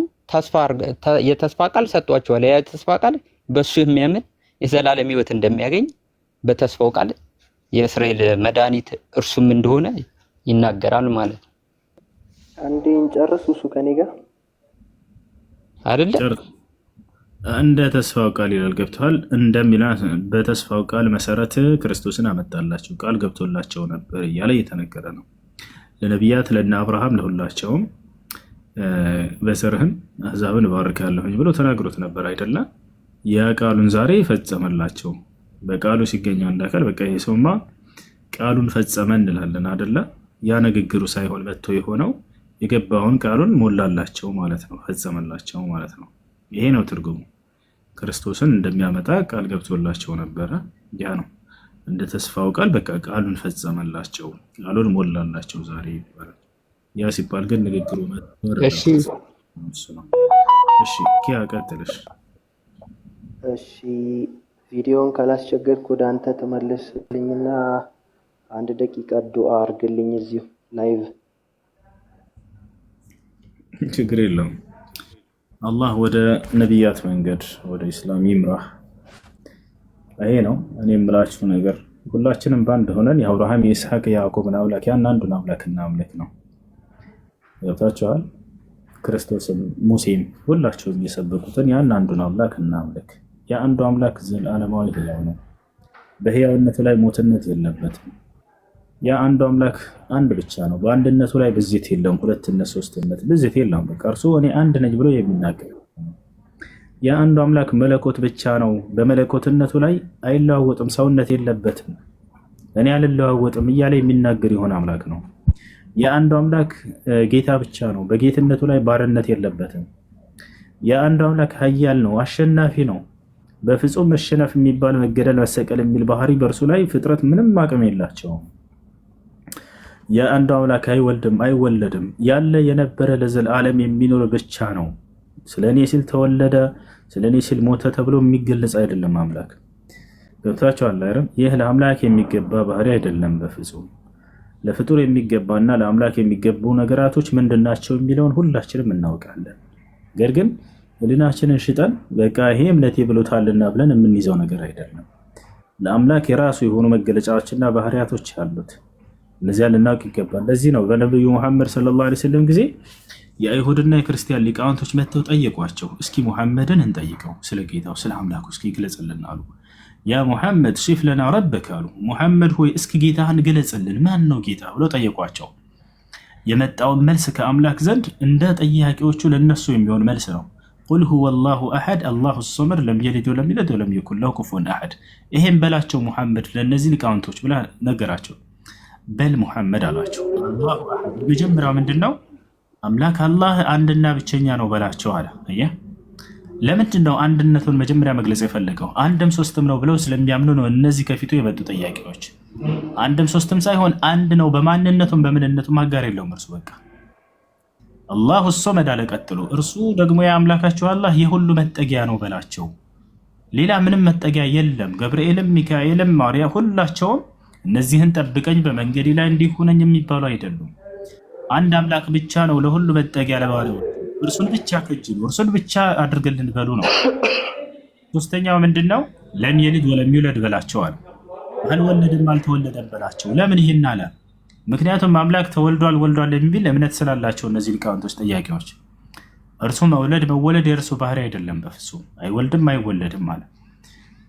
Speaker 4: የተስፋ ቃል ሰጧቸዋል። ያ የተስፋ ቃል በሱ የሚያምን የዘላለም ሕይወት እንደሚያገኝ በተስፋው ቃል የእስራኤል መድኃኒት እርሱም እንደሆነ ይናገራል ማለት ነው።
Speaker 2: አንዴ እንጨርስ። እሱ ከኔ ጋር
Speaker 4: አይደለ?
Speaker 1: እንደ ተስፋው ቃል ይላል። ገብቷል? እንደሚላ በተስፋው ቃል መሰረት ክርስቶስን አመጣላቸው፣ ቃል ገብቶላቸው ነበር እያለ እየተነገረ ነው ለነቢያት፣ ለእነ አብርሃም፣ ለሁላቸውም በዘርህም አሕዛብን እባርካለሁኝ ብሎ ተናግሮት ነበር አይደለ? ያ ቃሉን ዛሬ ፈጸመላቸው። በቃሉ ሲገኝ አንድ አካል በቃ ይሄ ሰውማ ቃሉን ፈጸመ እንላለን አይደለ? ያ ንግግሩ ሳይሆን መጥቶ የሆነው የገባውን ቃሉን ሞላላቸው ማለት ነው፣ ፈጸመላቸው ማለት ነው። ይሄ ነው ትርጉሙ። ክርስቶስን እንደሚያመጣ ቃል ገብቶላቸው ነበረ። ያ ነው እንደ ተስፋው ቃል በቃ ቃሉን ፈጸመላቸው፣ ቃሉን ሞላላቸው ዛሬ ይባላል። ያ ሲባል ግን ንግግሩ
Speaker 4: እሺ
Speaker 2: ኪያ ቀጥልሽ። እሺ ቪዲዮን ካላስቸገርኩ ወደ አንተ ተመለስልኝና አንድ ደቂቃ ዱአ አድርግልኝ እዚሁ ላይቭ።
Speaker 1: ችግር የለውም። አላህ ወደ ነቢያት መንገድ ወደ ኢስላም ይምራህ። ይሄ ነው እኔ የምላችሁ ነገር። ሁላችንም ባንድ ሆነን የአብርሃም የይስሐቅ የያዕቆብን አምላክ ያን አንዱን አምላክ እናምልክ ነው። ገብታችኋል? ክርስቶስም ሙሴም ሁላቸውም የሰበኩትን ያን አንዱን አምላክ እናምልክ። ያ አንዱ አምላክ ዘላለማዊ ሕያው ነው። በሕያውነቱ ላይ ሞትነት የለበትም። ያ አንዱ አምላክ አንድ ብቻ ነው። በአንድነቱ ላይ ብዜት የለውም። ሁለትነት፣ ሶስትነት ብዜት የለውም። በቃ እርሱ እኔ አንድ ነኝ ብሎ የሚናገር ያ አንዱ አምላክ መለኮት ብቻ ነው። በመለኮትነቱ ላይ አይለዋወጥም፣ ሰውነት የለበትም። እኔ አልለዋወጥም እያለ የሚናገር የሆነ አምላክ ነው። የአንዱ አምላክ ጌታ ብቻ ነው። በጌትነቱ ላይ ባርነት የለበትም። የአንዱ አምላክ ኃያል ነው፣ አሸናፊ ነው። በፍጹም መሸነፍ የሚባል መገደል፣ መሰቀል የሚል ባህሪ በእርሱ ላይ ፍጥረት ምንም አቅም የላቸውም። የአንዱ አምላክ አይወልድም አይወለድም፣ ያለ የነበረ ለዘላለም የሚኖር ብቻ ነው። ስለ እኔ ሲል ተወለደ፣ ስለ እኔ ሲል ሞተ ተብሎ የሚገለጽ አይደለም አምላክ። ገብታችኋል አይደል? ይህ ለአምላክ የሚገባ ባህሪ አይደለም በፍጹም። ለፍጡር የሚገባና ለአምላክ የሚገቡ ነገራቶች ምንድናቸው የሚለውን ሁላችንም እናውቃለን። ነገር ግን ህሊናችንን ሽጠን በቃ ይሄ እምነቴ ብሎታልና ብለን የምንይዘው ነገር አይደለም። ለአምላክ የራሱ የሆኑ መገለጫዎችና ባህሪያቶች አሉት። እነዚያ ልናውቅ ይገባል። ለዚህ ነው በነቢዩ ሙሐመድ ሰለላሁ ዐለይሂ ወሰለም ጊዜ የአይሁድና የክርስቲያን ሊቃውንቶች መጥተው ጠየቋቸው። እስኪ ሙሐመድን እንጠይቀው፣ ስለ ጌታው ስለ አምላኩ እስኪ ግለጽልን አሉ። ያ ሙሐመድ ሲፍ ለና ረበክ አሉ። ሙሐመድ ሆይ እስኪ ጌታህን ግለጽልን፣ ማን ነው ጌታ ብለው ጠየቋቸው። የመጣውን መልስ ከአምላክ ዘንድ እንደ ጠያቂዎቹ ለነሱ የሚሆን መልስ ነው። ቁል ሁወ አላሁ አሐድ አላሁ ሰመድ ለም የሊድ ወለም ዩለድ ወለም የኩን ለሁ ኩፉወን አሐድ። ይሄን በላቸው ሙሐመድ ለእነዚህ ሊቃውንቶች ብላ ነገራቸው። በል ሙሐመድ አሏቸው። አላሁ አሐድ መጀመሪያው ምንድን ነው? አምላክ አላህ አንድና ብቸኛ ነው በላቸው አለ። አየህ፣ ለምንድን ነው አንድነቱን መጀመሪያ መግለጽ የፈለገው? አንድም ሶስትም ነው ብለው ስለሚያምኑ ነው እነዚህ ከፊቱ የመጡ ጥያቄዎች። አንድም ሶስትም ሳይሆን አንድ ነው፣ በማንነቱም በምንነቱም አጋር የለውም እርሱ። በቃ አላሁ ሶመድ አለ። ቀጥሎ እርሱ ደግሞ የአምላካቸው አላህ የሁሉ መጠጊያ ነው በላቸው። ሌላ ምንም መጠጊያ የለም። ገብርኤልም ሚካኤልም ማርያም ሁላቸውም እነዚህን ጠብቀኝ በመንገዴ ላይ እንዲሆነኝ የሚባሉ አይደሉም። አንድ አምላክ ብቻ ነው ለሁሉ መጠጊያ ለባለው፣ እርሱን ብቻ ከጅሉ፣ እርሱን ብቻ አድርገልን በሉ ነው። ሶስተኛው ምንድነው? ለም የሊድ ወለም ዩለድ በላቸዋል። አልወለድም አልተወለደም በላቸው። ለምን ይሄን አለ? ምክንያቱም አምላክ ተወልዷል ወልዷል የሚል እምነት ስላላቸው እነዚህ ሊቃውንቶች ጠያቂዎች። እርሱ መወለድ የእርሱ ባህሪ አይደለም፣ በፍጹም አይወልድም አይወለድም አለ።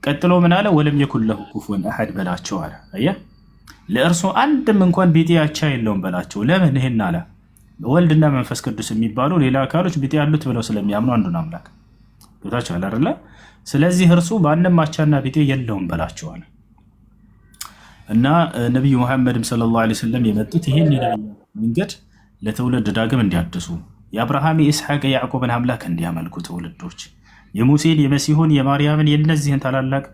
Speaker 1: ቀጥሎ ምን አለ? ወለም የኩን ለሁ ኩፉወን አሐድ በላቸው አለ። አየህ፣ ለእርሱ አንድም እንኳን ቢጤ አቻ የለውም በላቸው። ለምን ይሄን አለ? ወልድና መንፈስ ቅዱስ የሚባሉ ሌላ አካሎች ቢጤ ያሉት ብለው ስለሚያምኑ አንዱን አምላክ ጌታቸው አይደለ? ስለዚህ እርሱ ማንም አቻና ቢጤ የለውም በላቸው አለ። እና ነቢዩ ሙሐመድም ሰለላሁ ዐለይሂ ወሰለም የመጡት ይህን መንገድ ለትውልድ ዳግም እንዲያድሱ፣ የአብርሃም የኢስሐቅ የያዕቆብን አምላክ እንዲያመልኩ ትውልዶች፣ የሙሴን የመሲሁን የማርያምን የነዚህን ታላላቅ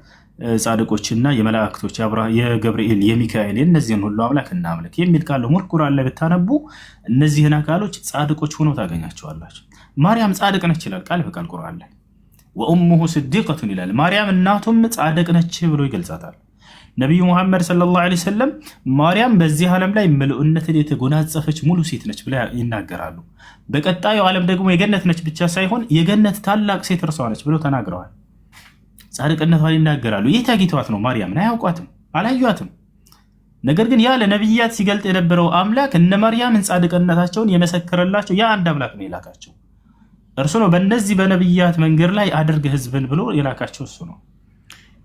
Speaker 1: ጻድቆችና የመላእክቶች የገብርኤል የሚካኤል የነዚህን ሁሉ አምላክ እናምልክ የሚል ቃል ሙሉ ቁርአን ላይ ብታነቡ እነዚህን አካሎች ጻድቆች ሆነው ታገኛቸዋላችሁ። ማርያም ጻድቅ ነች ይላል ቃል በቃል ቁርአን ላይ። ወኡሙሁ ስዲቀቱን ይላል። ማርያም እናቱም ጻድቅ ነች ብሎ ይገልጻታል። ነቢዩ ሙሐመድ ሰለላሁ ዐለይሂ ወሰለም ማርያም በዚህ ዓለም ላይ ምልኡነትን የተጎናጸፈች ሙሉ ሴት ነች ብለው ይናገራሉ። በቀጣዩ ዓለም ደግሞ የገነት ነች ብቻ ሳይሆን የገነት ታላቅ ሴት እርሷ ነች ብለው ተናግረዋል። ጻድቅነቷን ይናገራሉ። የት አግኝተዋት ነው? ማርያምን አያውቋትም፣ አላዩዋትም። ነገር ግን ያ ለነቢያት ሲገልጥ የነበረው አምላክ እነ ማርያምን ጻድቅነታቸውን የመሰከረላቸው ያ አንድ አምላክ ነው የላካቸው። እርሱ ነው በእነዚህ በነቢያት መንገድ ላይ አድርግ ህዝብን ብሎ የላካቸው እሱ ነው።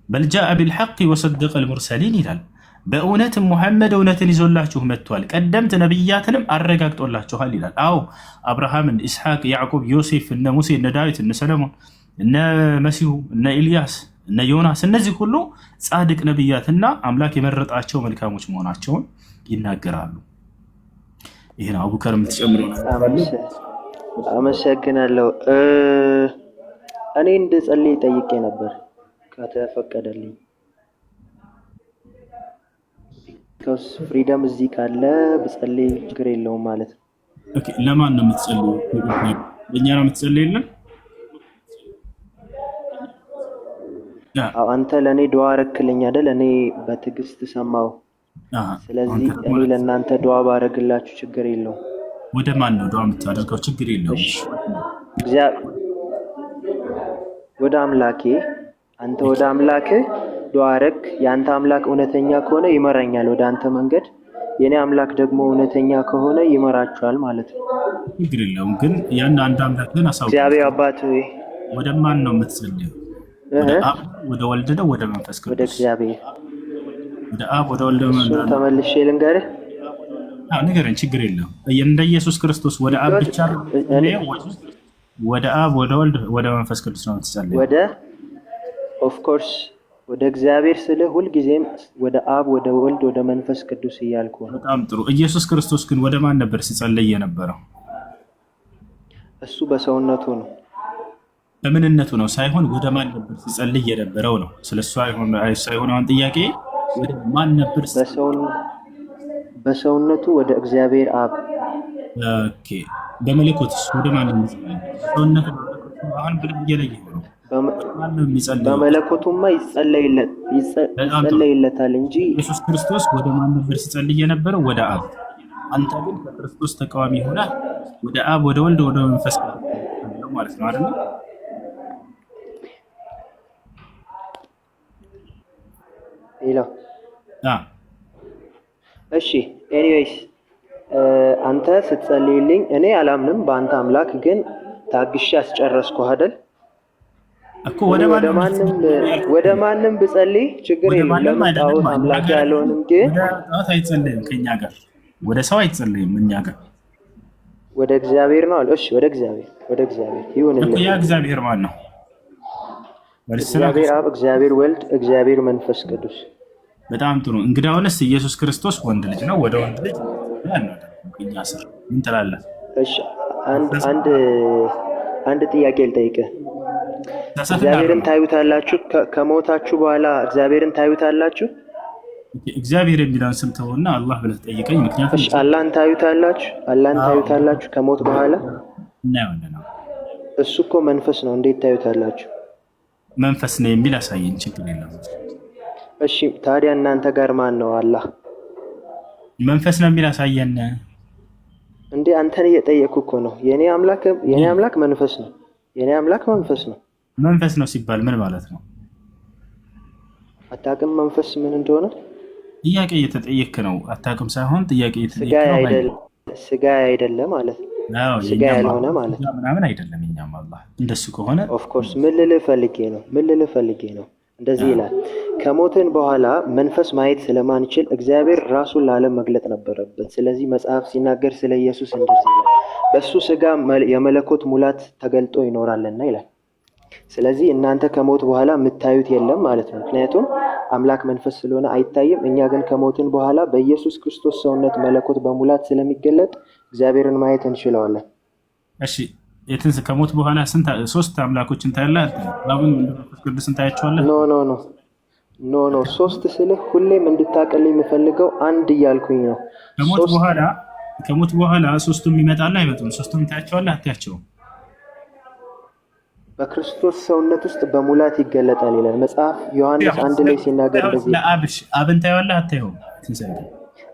Speaker 1: በልጃአ ቢልሐቅ ወሰደቀ ልሙርሰሊን ይላል። በእውነትም ሙሐመድ እውነትን ይዞላችሁ መጥቷል፣ ቀደምት ነቢያትንም አረጋግጦላችኋል ይላል። አዎ አብርሃምን፣ ኢስሐቅ፣ ያዕቆብ፣ ዮሴፍ፣ እነ ሙሴ፣ እነ ዳዊት፣ እነ ሰለሞን፣ እነ መሲሁ፣ እነ ኢልያስ፣ እነ ዮናስ እነዚህ ሁሉ ጻድቅ ነቢያትና አምላክ የመረጣቸው መልካሞች መሆናቸውን ይናገራሉ። ይህን አቡከር የምትጨምረው?
Speaker 2: አመሰግናለሁ። እኔ እንድጸልይ ጠይቄ ነበር ከተፈቀደልኝ። ፍሪደም እዚህ ካለ ብጸልይ ችግር የለውም ማለት ነው።
Speaker 1: ኦኬ፣ ለማን ነው የምትጸልየው? ለእኛ ነው የምትጸልይልን?
Speaker 2: አንተ ለእኔ ዱዓ አረክልኝ አይደል? እኔ በትዕግስት ሰማው። ስለዚህ እኔ ለእናንተ ዱዓ ባረግላችሁ ችግር የለውም።
Speaker 1: ወደ ማን ነው ዱዓ የምታደርገው? ችግር የለውም።
Speaker 2: ወደ አምላኬ። አንተ ወደ አምላክህ ዱዓ አረግ። የአንተ አምላክ እውነተኛ ከሆነ ይመራኛል ወደ አንተ መንገድ፣ የኔ አምላክ ደግሞ እውነተኛ ከሆነ ይመራችኋል ማለት ነው።
Speaker 1: ችግር የለውም። ግን ያን አንድ አምላክ ግን አሳውቅ።
Speaker 2: እግዚአብሔር አባት ሆይ
Speaker 1: ወደ ማን ነው የምትጸልየው? ወደ አብ፣ ወደ ወልድ ነው ወደ መንፈስ ቅዱስ?
Speaker 2: ወደ እግዚአብሔር።
Speaker 1: ወደ አብ፣ ወደ ወልድ ነው።
Speaker 2: ተመልሼ ልንገርህ?
Speaker 1: ንገረኝ። ችግር የለውም። እንደ ኢየሱስ ክርስቶስ ወደ አብ ብቻ ወደ አብ፣ ወደ ወልድ፣ ወደ መንፈስ ቅዱስ ነው የምትጸልየው?
Speaker 2: ወደ ኦፍ ኮርስ ወደ እግዚአብሔር ስልህ ሁልጊዜም ወደ አብ፣ ወደ ወልድ፣ ወደ መንፈስ ቅዱስ እያልኩ ነው።
Speaker 1: በጣም ጥሩ። ኢየሱስ ክርስቶስ ግን ወደ ማን ነበር ሲጸልይ የነበረው?
Speaker 2: እሱ በሰውነቱ ነው።
Speaker 1: በምንነቱ ነው ሳይሆን ወደ ማን ነበር ሲጸልይ የነበረው ነው። ስለሷ ሳይሆን አሁን ጥያቄ ወደ ማን ነበር?
Speaker 2: በሰውነቱ ወደ እግዚአብሔር አብ።
Speaker 1: ኦኬ። በመለኮትስ ወደ ማን ነው? ሰውነቱ አሁን ብለህ እየለየህ ነው። ማን ነው የሚጸልየው?
Speaker 2: በመለኮቱማ ይጸለይለታል እንጂ
Speaker 1: ኢየሱስ ክርስቶስ ወደ ማን ነበር ሲጸልይ የነበረው? ወደ አብ። አንተ ግን ከክርስቶስ ተቃዋሚ ሆነ ወደ አብ፣ ወደ ወልድ፣ ወደ መንፈስ ቅዱስ ማለት ነው አይደል?
Speaker 2: ይላ እሺ። ኤኒዌይስ አንተ ስትጸልይልኝ እኔ አላምንም በአንተ አምላክ፣ ግን ታግሼ አስጨረስኩ አይደል
Speaker 1: እኮ።
Speaker 2: ወደ ማንም ብጸልይ ችግር የለም። ለምን ጣዖት አምላክ ያለውንም ግን
Speaker 1: ጣዖት አይጸልይም ከኛ ጋር፣ ወደ ሰው አይጸልይም እኛ ጋር፣
Speaker 2: ወደ እግዚአብሔር ነው አለ። እሺ ወደ እግዚአብሔር ይሁንልህ
Speaker 1: እኮ። ያ እግዚአብሔር ማን ነው?
Speaker 2: እግዚአብሔር አብ፣ እግዚአብሔር ወልድ፣ እግዚአብሔር መንፈስ ቅዱስ።
Speaker 1: በጣም ጥሩ። እንግዲያውንስ ኢየሱስ ክርስቶስ ወንድ ልጅ ነው። ወደ ወንድ ልጅ እኛ ስር ምን ትላለህ?
Speaker 2: እሺ አንድ ጥያቄ ልጠይቅህ። እግዚአብሔርን ታዩታላችሁ? ከሞታችሁ በኋላ እግዚአብሔርን ታዩታላችሁ?
Speaker 1: እግዚአብሔር የሚለውን ስም ተውና አላህ ብለህ ጠይቀኝ። ምክንያቱም
Speaker 2: አላህን ታዩታላችሁ ከሞት በኋላ?
Speaker 1: እናየዋለን ነው።
Speaker 2: እሱ እኮ መንፈስ ነው። እንዴት ታዩታላችሁ?
Speaker 1: መንፈስ ነው የሚል አሳየኝ። ችግር የለም።
Speaker 2: እሺ ታዲያ እናንተ ጋር ማን ነው? አላህ
Speaker 1: መንፈስ ነው የሚል አሳየን።
Speaker 2: እንዴ አንተን እየጠየቅኩ እኮ ነው። የኔ አምላክ መንፈስ ነው። የኔ አምላክ መንፈስ ነው።
Speaker 1: መንፈስ ነው ሲባል ምን ማለት ነው?
Speaker 2: አታውቅም መንፈስ ምን እንደሆነ?
Speaker 1: ጥያቄ እየተጠየቅክ ነው። አታውቅም ሳይሆን ጥያቄ እየተጠየቅክ ነው።
Speaker 2: ስጋ አይደለም ማለት ነው። ስጋ ያልሆነ ማለት ነው።
Speaker 1: ምናምን አይደለም። እኛም አላህ እንደሱ ከሆነ
Speaker 2: ኦፍ ኮርስ ምን ልልህ ፈልጌ ነው እንደዚህ ይላል። ከሞትን በኋላ መንፈስ ማየት ስለማንችል እግዚአብሔር ራሱን ለዓለም መግለጥ ነበረበት። ስለዚህ መጽሐፍ ሲናገር ስለ ኢየሱስ እንደዚህ ይላል፣ በሱ ስጋ የመለኮት ሙላት ተገልጦ ይኖራልና ይላል። ስለዚህ እናንተ ከሞት በኋላ የምታዩት የለም ማለት ነው። ምክንያቱም አምላክ መንፈስ ስለሆነ አይታይም። እኛ ግን ከሞትን በኋላ በኢየሱስ ክርስቶስ ሰውነት መለኮት በሙላት ስለሚገለጥ እግዚአብሔርን ማየት እንችለዋለን።
Speaker 1: እሺ ከሞት በኋላ ሶስት አምላኮችን ታያለህ? አብን መንፈስ ቅዱስን ታያቸዋለህ?
Speaker 2: ኖ ሶስት ስልህ ሁሌም እንድታቀልኝ የምፈልገው አንድ እያልኩኝ ነው።
Speaker 1: ከሞት በኋላ ሶስቱም ይመጣሉ አይመጡም? ሶስቱም ታያቸዋለህ? አታያቸውም?
Speaker 2: በክርስቶስ ሰውነት ውስጥ በሙላት ይገለጣል ይላል መጽሐፍ ዮሐንስ 1 ላይ ሲናገር እንደዚህ።
Speaker 1: አብን ታየዋለህ? አታየውም?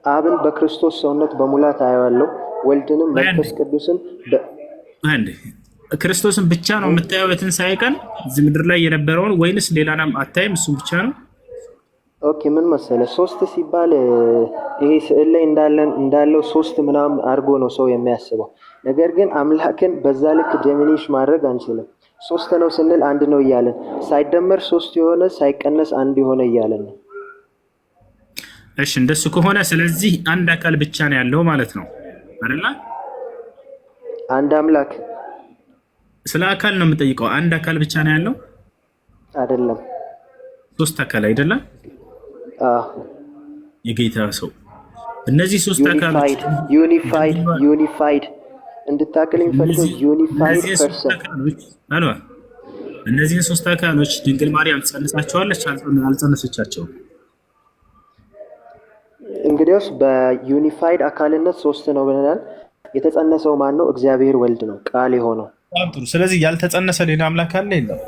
Speaker 2: አብን በክርስቶስ ሰውነት በሙላት አየዋለሁ። ወልድንም መንፈስ ቅዱስን
Speaker 1: ክርስቶስን ብቻ ነው የምታየው በትንሣኤ ቀን እዚህ ምድር ላይ የነበረውን፣ ወይንስ ሌላንም አታይም? እሱም ብቻ ነው?
Speaker 2: ኦኬ ምን መሰለህ፣ ሶስት ሲባል ይሄ ስዕል ላይ እንዳለው ሶስት ምናምን አድርጎ ነው ሰው የሚያስበው። ነገር ግን አምላክን በዛ ልክ ዲሚኒሽ ማድረግ አንችልም። ሶስት ነው ስንል አንድ ነው እያለን፣ ሳይደመር ሶስት የሆነ ሳይቀነስ አንድ የሆነ እያለን ነው።
Speaker 1: እሺ እንደሱ ከሆነ ስለዚህ አንድ አካል ብቻ ነው ያለው ማለት ነው አይደል?
Speaker 2: አንድ አምላክ።
Speaker 1: ስለ አካል ነው የምጠይቀው። አንድ አካል ብቻ ነው ያለው
Speaker 2: አይደለም?
Speaker 1: ሶስት አካል አይደለም? የጌታ ሰው እነዚህ ሶስት አካሎች
Speaker 2: ዩኒፋይድ እንድታክል የሚፈልገው ዩኒፋይድ ፐርሰን
Speaker 1: አሏ። እነዚህን ሶስት አካሎች ድንግል ማርያም ትጸንሳቸዋለች? አልጸነሰቻቸውም?
Speaker 2: እንግዲያውስ በዩኒፋይድ አካልነት ሶስት ነው ብለናል። የተጸነሰው ማን ነው? እግዚአብሔር ወልድ ነው ቃል የሆነው።
Speaker 1: በጣም ጥሩ። ስለዚህ ያልተጸነሰ ሌላ አምላክ አለ የለም?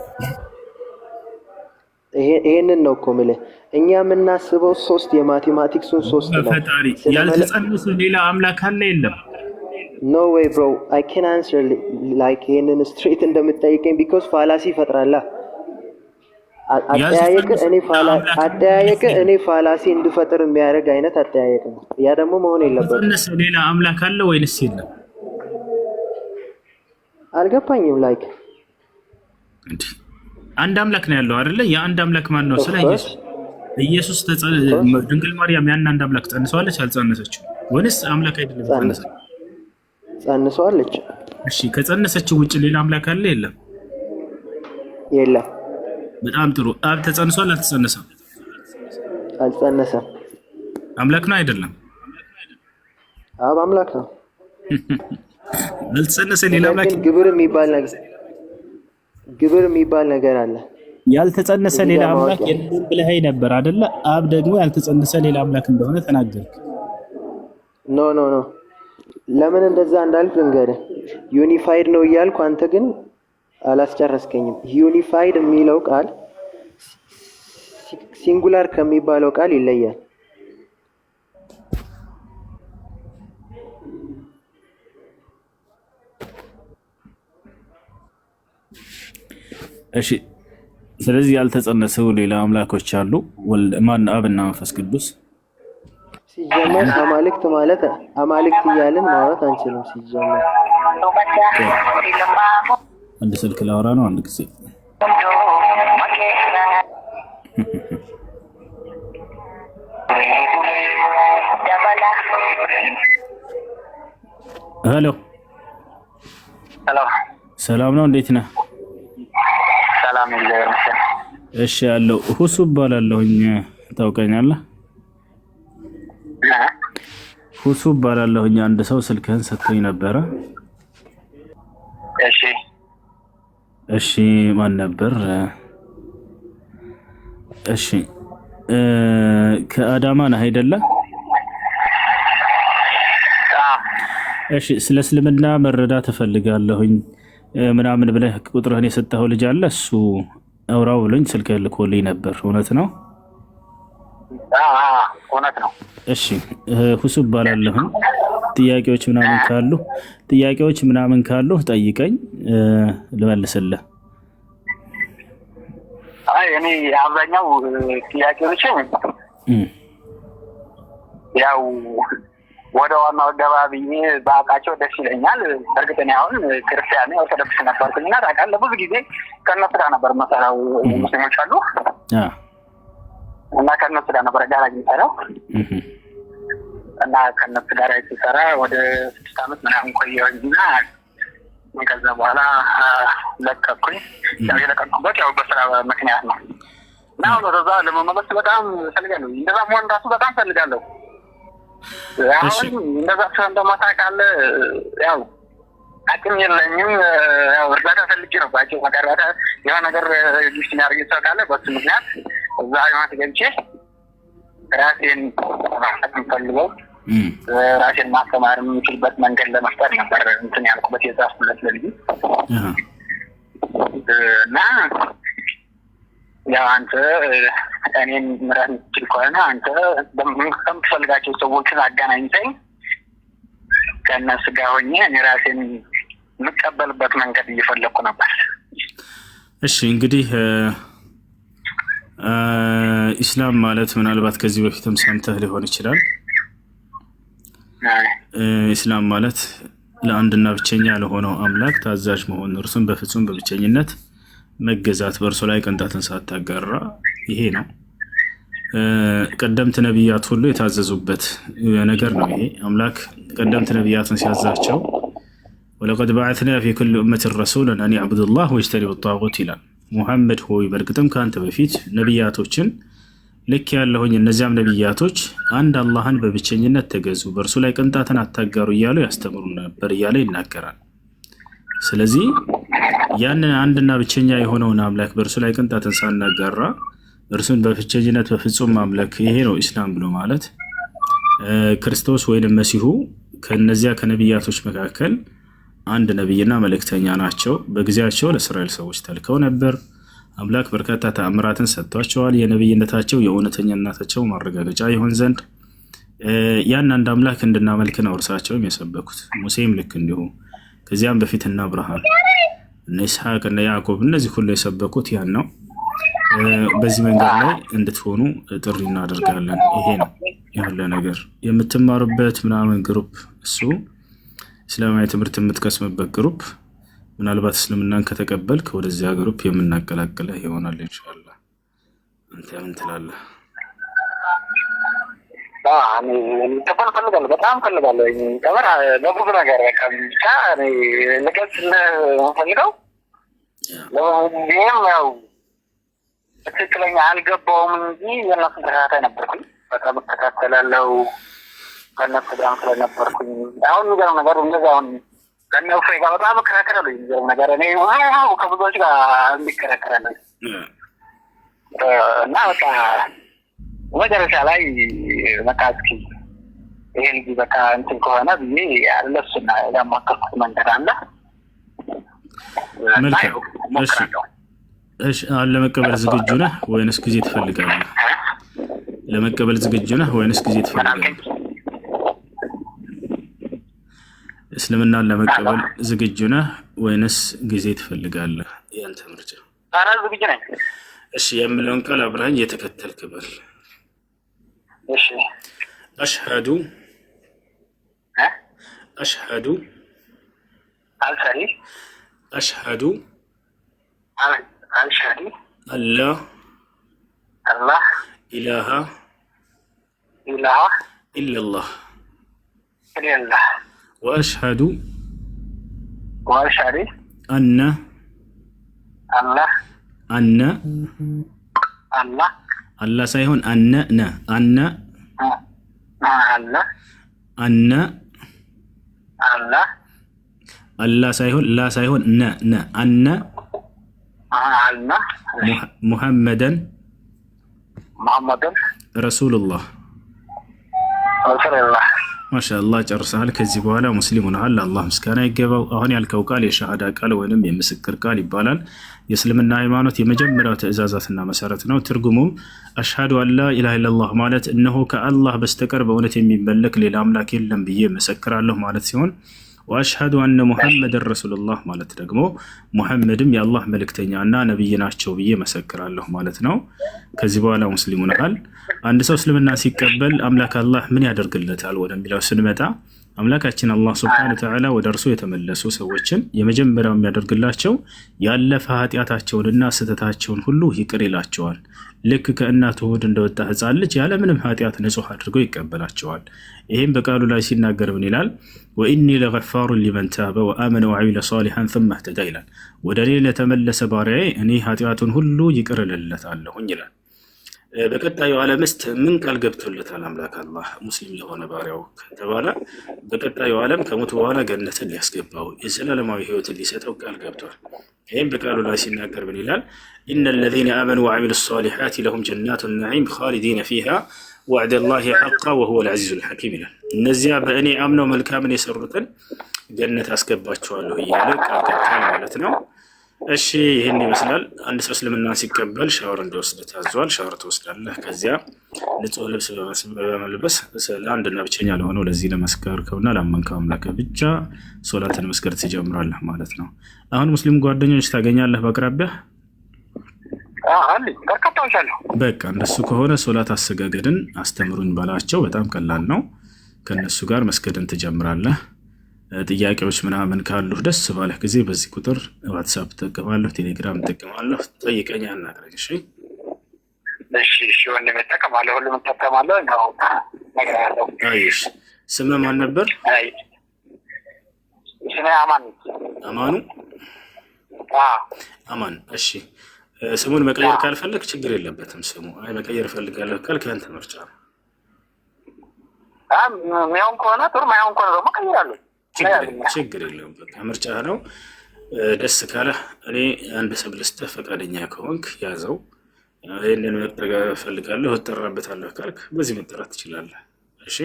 Speaker 2: ይሄንን ነው እኮ የምልህ። እኛ የምናስበው ሶስት የማቴማቲክሱን ሶስት ነው።
Speaker 1: ፈጣሪ ያልተጸነሰ ሌላ አምላክ አለ የለም?
Speaker 2: ኖ ዌይ ብሮ አይ ካን አንሰር ላይክ ይሄንን ስትሬት እንደምትጠይቀኝ ቢኮዝ ፋላሲ ይፈጥራላ። አጠያየቅ እኔ ፋላሲ እንድፈጥር የሚያደርግ አይነት አጠያየቅ ነው። ያ ደግሞ መሆን የለበትም።
Speaker 1: የተጸነሰ ሌላ አምላክ አለ ወይንስ የለም?
Speaker 2: አልገባኝም። ላይክ
Speaker 1: አንድ አምላክ ነው ያለው አይደለ? የአንድ አምላክ ማን ነው? ስለ ኢየሱስ ድንግል ማርያም ያን አንድ አምላክ ጸንሰዋለች አልጸነሰችው? ወይንስ አምላክ አይደለም ጸነሰች?
Speaker 2: ጸንሰዋለች።
Speaker 1: እሺ ከጸነሰችው ውጭ ሌላ አምላክ አለ የለም?
Speaker 2: የለም።
Speaker 1: በጣም ጥሩ። አብ ተጸንሷል አልተጸነሰም?
Speaker 2: አልጸነሰም።
Speaker 1: አምላክ ነው አይደለም?
Speaker 2: አብ አምላክ ነው።
Speaker 1: አልተጸነሰ ሌላ አምላክ
Speaker 2: ግብር የሚባል ነገር ግብር የሚባል ነገር አለ።
Speaker 1: ያልተጸነሰ ሌላ አምላክ የለም ብለኸኝ ነበር አይደለ? አብ ደግሞ ያልተጸነሰ ሌላ አምላክ እንደሆነ ተናገርክ።
Speaker 2: ኖ ለምን እንደዛ እንዳልክ እንገርህ። ዩኒፋይድ ነው እያልኩ አንተ ግን አላስጨረስከኝም። ዩኒፋይድ የሚለው ቃል ሲንጉላር ከሚባለው ቃል ይለያል።
Speaker 1: እሺ ስለዚህ ያልተጸነሰው ሌላ አምላኮች አሉ። ማን? አብና መንፈስ ቅዱስ።
Speaker 2: ሲጀመር አማልክት ማለት አማልክት እያልን ማውራት አንችልም። ሲጀመር
Speaker 1: አንድ ስልክ ላወራ ነው አንድ ጊዜ ሄሎ ሰላም ነው፣ እንዴት ነህ?
Speaker 5: ሰላም ይለር።
Speaker 1: እሺ ያለው ሁሱ እባላለሁኝ፣ ታውቀኛለህ? ሁሱ እባላለሁኝ። አንድ ሰው ስልክህን ሰጥቶኝ ነበረ። እሺ ማን ነበር? እሺ ከአዳማ ነህ አይደለ? እሺ ስለ እስልምና መረዳት እፈልጋለሁኝ ምናምን ብለህ ቁጥርህን የሰጠኸው ልጅ አለ፣ እሱ አውራው ብሎኝ ስልክ ልኮልኝ ነበር። እውነት ነው?
Speaker 5: እውነት ነው።
Speaker 1: እሺ ሁሱ እባላለሁኝ። ጥያቄዎች ምናምን ካሉ ጠይቀኝ ልመልስልህ።
Speaker 5: አይ እኔ አብዛኛው ጥያቄዎች ያው ወደ ዋናው ገባቢ ባቃቸው ደስ ይለኛል። እርግጠኛ አሁን ክርስቲያን ኦርቶዶክስ ነበርኩኝና ታውቃለህ፣ ብዙ ጊዜ ከነሱ ጋር ነበር መሰራው። ሙስሊሞች አሉ እና ከነሱ ጋር ነበር ጋር የሚሰራው እና ከነሱ ጋር ሲሰራ ወደ 6 ዓመት ምናምን ቆየሁኝና ከዛ በኋላ ለቀኩኝ። ያው የለቀኩበት ያው በስራ ምክንያት ነው እና ወደዛ ለመመለስ በጣም ፈልጋለሁ። እንደዛ መሆን ራሱ በጣም ፈልጋለሁ። አሁን እንደዛ እንደማታውቃለህ ያው አቅም የለኝም። ያው እርዳታ ፈልጌ ነው ባቸው መቀራታ የሆነ ነገር ጊፍት ያርግ ይሰጣል። በሱ ምክንያት እዛ አይማት ገብቼ ራሴን ማስተማር ፈልገው ራሴን ማስተማር የምችልበት መንገድ ለመፍጠር ነበር እንትን ያልኩበት የዛፍለት ለልጅ እና ያው አንተ እኔን ምራት የምትችል ከሆነ አንተ ከምትፈልጋቸው ሰዎችን አገናኝተኝ ከእነሱ ጋር ሆኜ እኔ ራሴን የምቀበልበት መንገድ እየፈለኩ ነበር።
Speaker 1: እሺ እንግዲህ ኢስላም ማለት ምናልባት ከዚህ በፊትም ሰምተህ ሊሆን ይችላል። ኢስላም ማለት ለአንድና ብቸኛ ለሆነው አምላክ ታዛዥ መሆን፣ እርሱን በፍጹም በብቸኝነት መገዛት፣ በእርሱ ላይ ቅንጣትን ሳታጋራ፣ ይሄ ነው። ቀደምት ነቢያት ሁሉ የታዘዙበት ነገር ነው። ይሄ አምላክ ቀደምት ነቢያትን ሲያዛቸው ወለቀድ በዐትና ፊ ኩሊ ኡመትን ረሱለን አን ያዕቡዱላህ ወጅተኒቡ ጣጉት ይላል። ሙሐመድ ሆይ በእርግጥም ከአንተ በፊት ነቢያቶችን ልክ ያለሁኝ፣ እነዚያም ነቢያቶች አንድ አላህን በብቸኝነት ተገዙ፣ በእርሱ ላይ ቅንጣትን አታጋሩ እያሉ ያስተምሩ ነበር እያለ ይናገራል። ስለዚህ ያንን አንድና ብቸኛ የሆነውን አምላክ በእርሱ ላይ ቅንጣትን ሳናጋራ እርሱን በብቸኝነት በፍጹም ማምለክ፣ ይሄ ነው ኢስላም ብሎ ማለት። ክርስቶስ ወይንም መሲሁ ከነዚያ ከነቢያቶች መካከል አንድ ነቢይና መልእክተኛ ናቸው። በጊዜያቸው ለእስራኤል ሰዎች ተልከው ነበር። አምላክ በርካታ ተአምራትን ሰጥቷቸዋል። የነቢይነታቸው የእውነተኛነታቸው ማረጋገጫ ይሆን ዘንድ ያን አንድ አምላክ እንድናመልክ ነው እርሳቸውም የሰበኩት። ሙሴም ልክ እንዲሁ፣ ከዚያም በፊት እነ አብርሃም፣ እነ ይስሐቅ፣ እነ ያዕቆብ እነዚህ ሁሉ የሰበኩት ያን ነው። በዚህ መንገድ ላይ እንድትሆኑ ጥሪ እናደርጋለን። ይሄ ነው ያለ ነገር። የምትማሩበት ምናምን ግሩፕ እሱ እስላማዊ ትምህርት የምትቀስምበት ግሩፕ፣ ምናልባት እስልምናን ከተቀበልክ ወደዚያ ግሩፕ የምናቀላቅልህ ይሆናል ኢንሻአላህ። አንተ ምን ትላለህ?
Speaker 5: ተፈል ፈልጋለሁ፣ በጣም ፈልጋለሁ። ከበር ለብዙ ነገር በቃ ብቻ ልገጽ ፈልገው ለዚህም ያው ትክክለኛ አልገባውም እንጂ የእነሱ ተከታታይ ነበርኩኝ። በቃ መከታተላለው ከእነሱ ጋር ስለነበርኩኝ። አሁን የሚገርም ነገር እንደዚህ አሁን ከነሱ ጋር በጣም እከራከራለሁ። የሚገርም ነገር እኔ ከብዙዎች ጋር እንከራከራለሁ እና በቃ መጨረሻ ላይ በቃ እስኪ ይሄ ልጅ በቃ እንትን ከሆነ ብዬ ለእሱና ያማከርኩት መንገድ አለ።
Speaker 1: እሺ አሁን ለመቀበል ዝግጁ ነህ ወይንስ ጊዜ ትፈልጋለህ? ለመቀበል ዝግጁ ነህ ወይንስ ጊዜ ትፈልጋለህ? እስልምናን ለመቀበል ዝግጁ ነህ ወይንስ ጊዜ ትፈልጋለህ? ያንተ ምርጫ።
Speaker 5: ኧረ ዝግጁ ነኝ።
Speaker 1: እሺ የምለውን ቃል አብረኸኝ የተከተልክ በል።
Speaker 5: እሺ
Speaker 1: አሽሀዱ አሽሀዱ
Speaker 5: አልሰሪ
Speaker 1: አሽሀዱ
Speaker 5: አልሻዲ
Speaker 1: አላ
Speaker 5: አላህ
Speaker 1: ኢላሃ
Speaker 5: ኢላሃ
Speaker 1: ኢላላህ
Speaker 5: ኢላላህ
Speaker 1: ወአሽሀዱ
Speaker 5: ወአሽሀዱ
Speaker 1: አነ
Speaker 5: አላህ
Speaker 1: አነ
Speaker 5: አላህ
Speaker 1: አላህ ሳይሆን አነ ነ አነ
Speaker 5: አላህ
Speaker 1: አነ
Speaker 5: አላህ
Speaker 1: አላህ ሳይሆን ላ ሳይሆን ነ ነ አነ
Speaker 5: አላህ
Speaker 1: ሙሐመደን
Speaker 5: ሙሐመድን
Speaker 1: ረሱሉላህ
Speaker 5: ረሱሉላህ።
Speaker 1: ማሻአላህ ጨርሰሃል። ከዚህ በኋላ ሙስሊም ሆነሃል። አላህ ምስጋና ይገባው። አሁን ያልከው ቃል የሻሃዳ ቃል ወይንም የምስክር ቃል ይባላል። የእስልምና ሃይማኖት የመጀመሪያው ትእዛዛትና መሰረት ነው። ትርጉሙም አሽሀዱ አላ ኢላሃ ኢለላህ ማለት እነሆ ከአላህ በስተቀር በእውነት የሚመለክ ሌላ አምላክ የለም ብዬ መሰክራለሁ ማለት ሲሆን ወአሽሀዱ አነ ሙሐመድን ረሱሉላህ ማለት ደግሞ ሙሐመድም የአላህ መልእክተኛና ነብይ ናቸው ብዬ መሰክራለሁ ማለት ነው። ከዚህ በኋላ ሙስሊም ሆነሃል። አንድ ሰው እስልምና ሲቀበል አምላክ አላህ ምን ያደርግለታል ወደሚለው ስንመጣ አምላካችን አላህ ሱብሓነሁ ወተዓላ ወደ እርሱ የተመለሱ ሰዎችን የመጀመሪያው የሚያደርግላቸው ያለፈ ኃጢአታቸውንና ስህተታቸውን ሁሉ ይቅር ይላቸዋል። ልክ ከእናቱ ሆድ እንደወጣ ሕፃን ልጅ ያለምንም ኃጢአት ንጹሕ አድርጎ ይቀበላቸዋል። ይህም በቃሉ ላይ ሲናገር ምን ይላል? ወኢኒ ለገፋሩን ሊመን ታበ ወአመነ ወዐሚለ ሷሊሐን ሱመ እህተዳ ይላል። ወደ እኔ ለተመለሰ ባሪያዬ እኔ ኃጢአቱን ሁሉ ይቅር እልለታለሁኝ ይላል። በቀጣዩ ዓለምስ ምን ቃል ገብቶለታል አምላክ አላህ ሙስሊም ለሆነ ባሪያው ከተባለ በቀጣዩ ዓለም ከሞቱ በኋላ ገነትን ሊያስገባው የዘላለማዊ ሕይወትን ሊሰጠው ቃል ገብቷል። ይህም በቃሉ ላይ ሲናገር ምን ይላል? ኢነ ለዚነ አመኑ ወዐሚሉ ሷሊሓት ለሁም ጀናቱ ነዒም ኻሊዲነ ፊሃ ወዕደ ላሂ ሐቃ ወሁወ ልዐዚዙል ሐኪም ይላል። እነዚያ በእኔ አምነው መልካምን የሰሩትን ገነት አስገባቸዋለሁ እያለ ቃል ገብቷል ማለት ነው። እሺ ይህን ይመስላል። አንድ ሰው እስልምናን ሲቀበል ሻወር እንዲወስድ ታዟል። ሻወር ትወስዳለህ። ከዚያ ንጹህ ልብስ በመልበስ ለአንድና ብቸኛ ለሆነው ለዚህ ለመስከርከውና ላመንከው አምላክ ብቻ ሶላትን መስገድ ትጀምራለህ ማለት ነው። አሁን ሙስሊም ጓደኞች ታገኛለህ በአቅራቢያ? በቃ እንደሱ ከሆነ ሶላት አሰጋገድን አስተምሩኝ ባላቸው። በጣም ቀላል ነው። ከነሱ ጋር መስገድን ትጀምራለህ። ጥያቄዎች ምናምን ካሉ ደስ ባለህ ጊዜ በዚህ ቁጥር ዋትሳፕ እጠቀማለሁ፣ ቴሌግራም እጠቀማለሁ። ጠይቀኝ፣ አናግረኝ። እሺ
Speaker 5: እሺ ወንድሜ እጠቀማለሁ፣ ሁሉም እጠቀማለሁ። ነው ነገር ያለው።
Speaker 1: አይሽ ስምህ ማን ነበር?
Speaker 5: ስሜ አማን።
Speaker 1: አማኑ? አማን። እሺ ስሙን መቀየር ካልፈለግ ችግር የለበትም። ስሙ አይ መቀየር እፈልጋለሁ ካልክ ያንተ ምርጫ ነው።
Speaker 5: ሚያውን ከሆነ ጥሩ፣ ማያውን ከሆነ ደግሞ ቀይራለሁ።
Speaker 1: ችግር የለውም። በቃ ምርጫ ነው። ደስ ካለህ እኔ አንድ ስም ልስጥህ፣ ፈቃደኛ ከሆንክ ያዘው። ይህንን መጠቀም እፈልጋለሁ እጠራበታለሁ ካልክ በዚህ መጠራት ትችላለህ። እሺ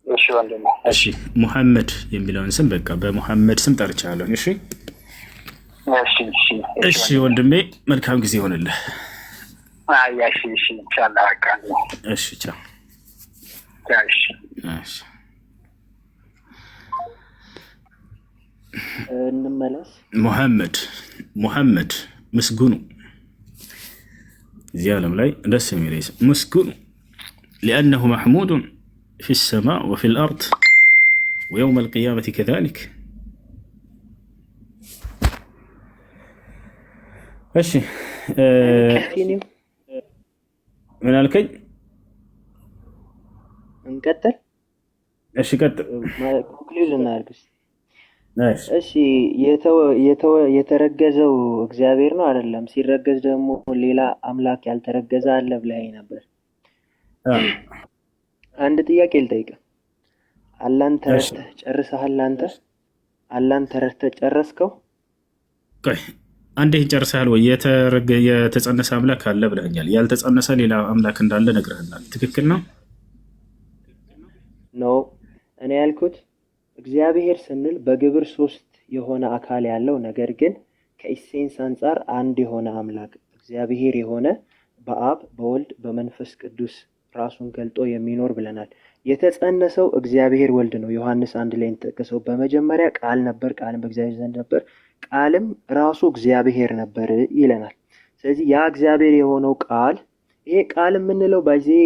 Speaker 5: እሺ ወንድሜ።
Speaker 1: እሺ ሙሐመድ የሚለውን ስም በቃ በሙሐመድ ስም ጠርቻለሁ። እሺ እሺ ወንድሜ መልካም ጊዜ ይሆንልህ።
Speaker 5: እሺ ኢንሻአላህ።
Speaker 1: እሺ ቻው። እሺ
Speaker 2: እንመለስ። ሙሐመድ ምስጉኑ እዚህ ዓለም ላይ ደስ የሚለኝ ምስጉኑ ሊአነሁ መሕሙዱን ፊ ሰማእ ወፊ ልአርድ ወየውም አልቅያመት ከዛሊክ። እሺ ምን አልከኝ? እንቀጥል።
Speaker 1: እሺ ቀጥል።
Speaker 2: ኮንክሉድ እናድርግ። እሺ የተረገዘው እግዚአብሔር ነው አይደለም? ሲረገዝ ደግሞ ሌላ አምላክ ያልተረገዘ አለ ብለኸኝ ነበር። አንድ ጥያቄ ልጠይቅህ። አላህን ተረድተህ ጨርሰሃል አንተ? አላህን ተረድተህ ጨረስከው?
Speaker 1: ቆይ አንዴ ጨርሰሃል ወይ? የተጸነሰ አምላክ አለ ብለኛል። ያልተጸነሰ ሌላ አምላክ እንዳለ ነግረህናል። ትክክል ነው
Speaker 2: ነው እኔ ያልኩት እግዚአብሔር ስንል በግብር 3 የሆነ አካል ያለው ነገር ግን ከኢሴንስ አንፃር አንድ የሆነ አምላክ እግዚአብሔር የሆነ በአብ በወልድ በመንፈስ ቅዱስ ራሱን ገልጦ የሚኖር ብለናል። የተጸነሰው እግዚአብሔር ወልድ ነው። ዮሐንስ 1 ላይ ተጠቅሰው በመጀመሪያ ቃል ነበር፣ ቃልም በእግዚአብሔር ዘንድ ነበር፣ ቃልም ራሱ እግዚአብሔር ነበር ይለናል። ስለዚህ ያ እግዚአብሔር የሆነው ቃል ይሄ ቃል የምንለው በዚህ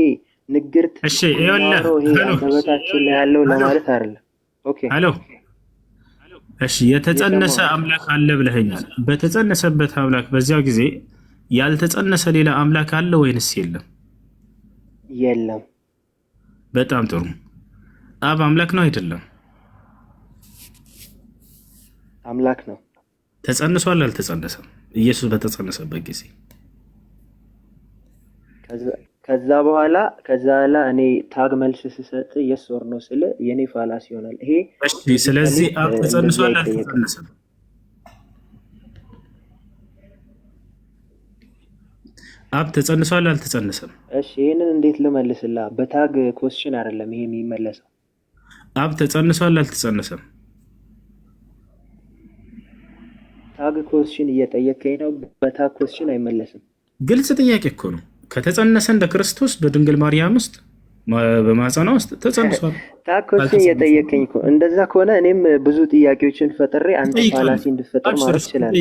Speaker 2: ንግርት ነው። ይሄ አንደበታችን ላይ ያለው ለማለት አይደለም። ኦኬ
Speaker 1: ሄሎ እሺ፣ የተጸነሰ አምላክ አለ ብለኸኛል። በተጸነሰበት አምላክ በዚያው ጊዜ ያልተጸነሰ ሌላ አምላክ አለ ወይንስ የለም?
Speaker 2: የለም።
Speaker 1: በጣም ጥሩ። አብ አምላክ ነው አይደለም?
Speaker 2: አምላክ ነው።
Speaker 1: ተጸንሷል አልተጸነሰም? ኢየሱስ በተጸነሰበት ጊዜ
Speaker 2: ከዛ በኋላ እኔ ታግ መልስ ስሰጥ የስ ኦር ኖ ስለ የኔ ፋላስ ይሆናል ይሄ።
Speaker 1: እሺ፣ ስለዚህ አብ ተጸንሷል አልተጸነሰም? አብ ተጸንሷል አልተጸነሰም?
Speaker 2: እሺ፣ ይሄንን እንዴት ልመልስልህ? በታግ ኮስችን አይደለም ይሄ የሚመለሰው።
Speaker 1: አብ ተጸንሷል አልተጸነሰም?
Speaker 2: ታግ ኮስችን እየጠየቀኝ ነው። በታግ ኮስችን አይመለስም።
Speaker 1: ግልጽ ጥያቄ እኮ ነው። ከተጸነሰ እንደ ክርስቶስ በድንግል ማርያም ውስጥ በማህፀኗ ውስጥ ተጸንሷል።
Speaker 2: ታግ ኮስችን እየጠየቀኝ እኮ። እንደዛ ከሆነ እኔም ብዙ ጥያቄዎችን ፈጥሬ አንተ ፋላሲ እንድፈጠር ማለት ይችላል።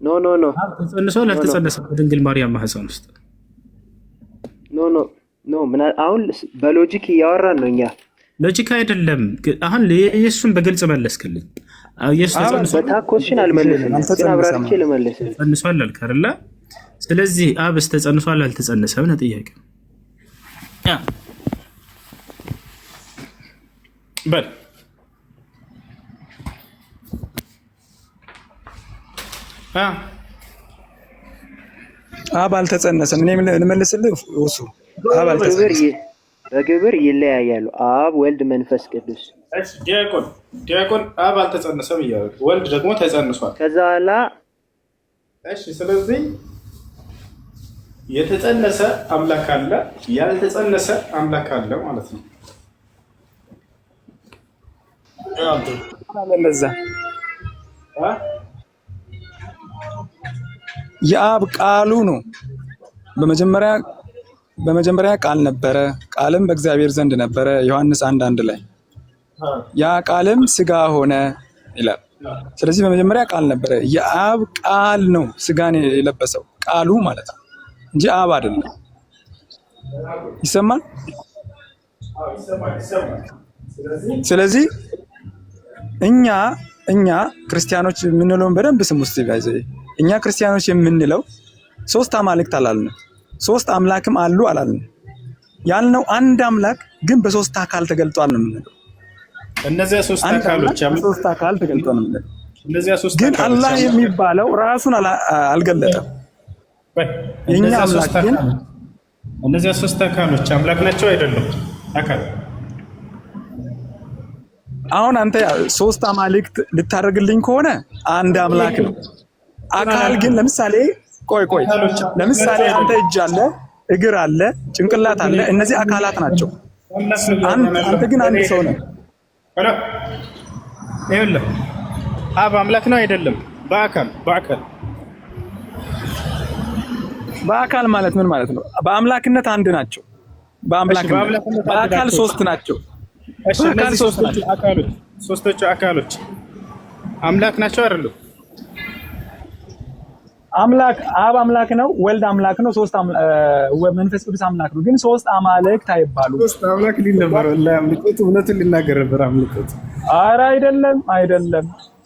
Speaker 2: ኖ
Speaker 1: ተጸንሷል አልተጸነሰም? በድንግል ማርያም ማህፀን ውስጥ
Speaker 2: ኖ አሁን በሎጂክ እያወራን ነው እኛ።
Speaker 1: ሎጂክ አይደለም። አሁን ኢየሱስን በግልጽ መለስክልኝ። ኢየሱስ ተጸንሷል
Speaker 2: በታኮስሽን አልመለስም፣ ግን አብራርቼ ልመልስ።
Speaker 1: ተጸንሷል አልክ አይደል? ስለዚህ አብስ ተጸንሷል አልተጸነሰም ነው ጥያቄው። በል
Speaker 6: አብ አልተጸነሰም። እኔ ልመልስልህ እሱ አብ አልተጸነሰም።
Speaker 2: በግብር ይለያያሉ። አብ ወልድ መንፈስ ቅዱስ።
Speaker 1: ዲያቆን አብ አልተጸነሰም እያሉ ወልድ ደግሞ ተጸንሷል።
Speaker 2: ከዛ በኋላ
Speaker 1: እሺ፣ ስለዚህ የተጸነሰ አምላክ አለ፣ ያልተጸነሰ አምላክ አለ ማለት ነው።
Speaker 6: እንደዛ የአብ ቃሉ ነው። በመጀመሪያ ቃል ነበረ፣ ቃልም በእግዚአብሔር ዘንድ ነበረ። ዮሐንስ 1:1 ላይ ያ ቃልም ስጋ ሆነ ይላል። ስለዚህ በመጀመሪያ ቃል ነበረ። የአብ ቃል ነው ስጋን የለበሰው ቃሉ ማለት ነው እንጂ አብ አይደለም። ይሰማል? ስለዚህ እኛ ክርስቲያኖች የምንለውን በደንብ ስም ውስጥ ይጋይዘ እኛ ክርስቲያኖች የምንለው 3 አማልክት አላልንም፣ 3 አምላክም አሉ አላልንም። ያልነው አንድ አምላክ ግን በ3 አካል ተገልጧል ነው የምንለው።
Speaker 1: እነዚያ 3 አካሎች
Speaker 6: በ3 አካል ተገልጧል ነው የምንለው። ግን አላህ የሚባለው ራሱን አልገለጠም። የኛ አምላክ ግን
Speaker 1: እነዚያ 3 አካሎች አምላክ ናቸው አይደሉም? አካል
Speaker 6: አሁን አንተ 3 አማልክት ልታደርግልኝ ከሆነ አንድ አምላክ ነው። አካል ግን ለምሳሌ ለምሳሌ አንተ እጅ አለ፣ እግር አለ፣ ጭንቅላት አለ። እነዚህ አካላት ናቸው። አንተ ግን አንድ ሰው ነህ።
Speaker 1: ይኸውልህ አብ አምላክ ነው አይደለም?
Speaker 6: በአካል ማለት ምን ማለት ነው? በአምላክነት አንድ ናቸው። በአካል 3 ናቸው።
Speaker 1: በአካል 3 ናቸው። ሶስቶቹ አካሎች አምላክ ናቸው አይደሉም?
Speaker 6: አብ አምላክ ነው፣ ወልድ አምላክ ነው፣ መንፈስ ቅዱስ አምላክ ነው። ግን 3 አማልክት አይባሉ።
Speaker 1: 3 አምላክ ሊል ነበር ወላሂ። አምልኮት እውነቱን ሊናገር ነበር አምልኮት።
Speaker 6: ኧረ አይደለም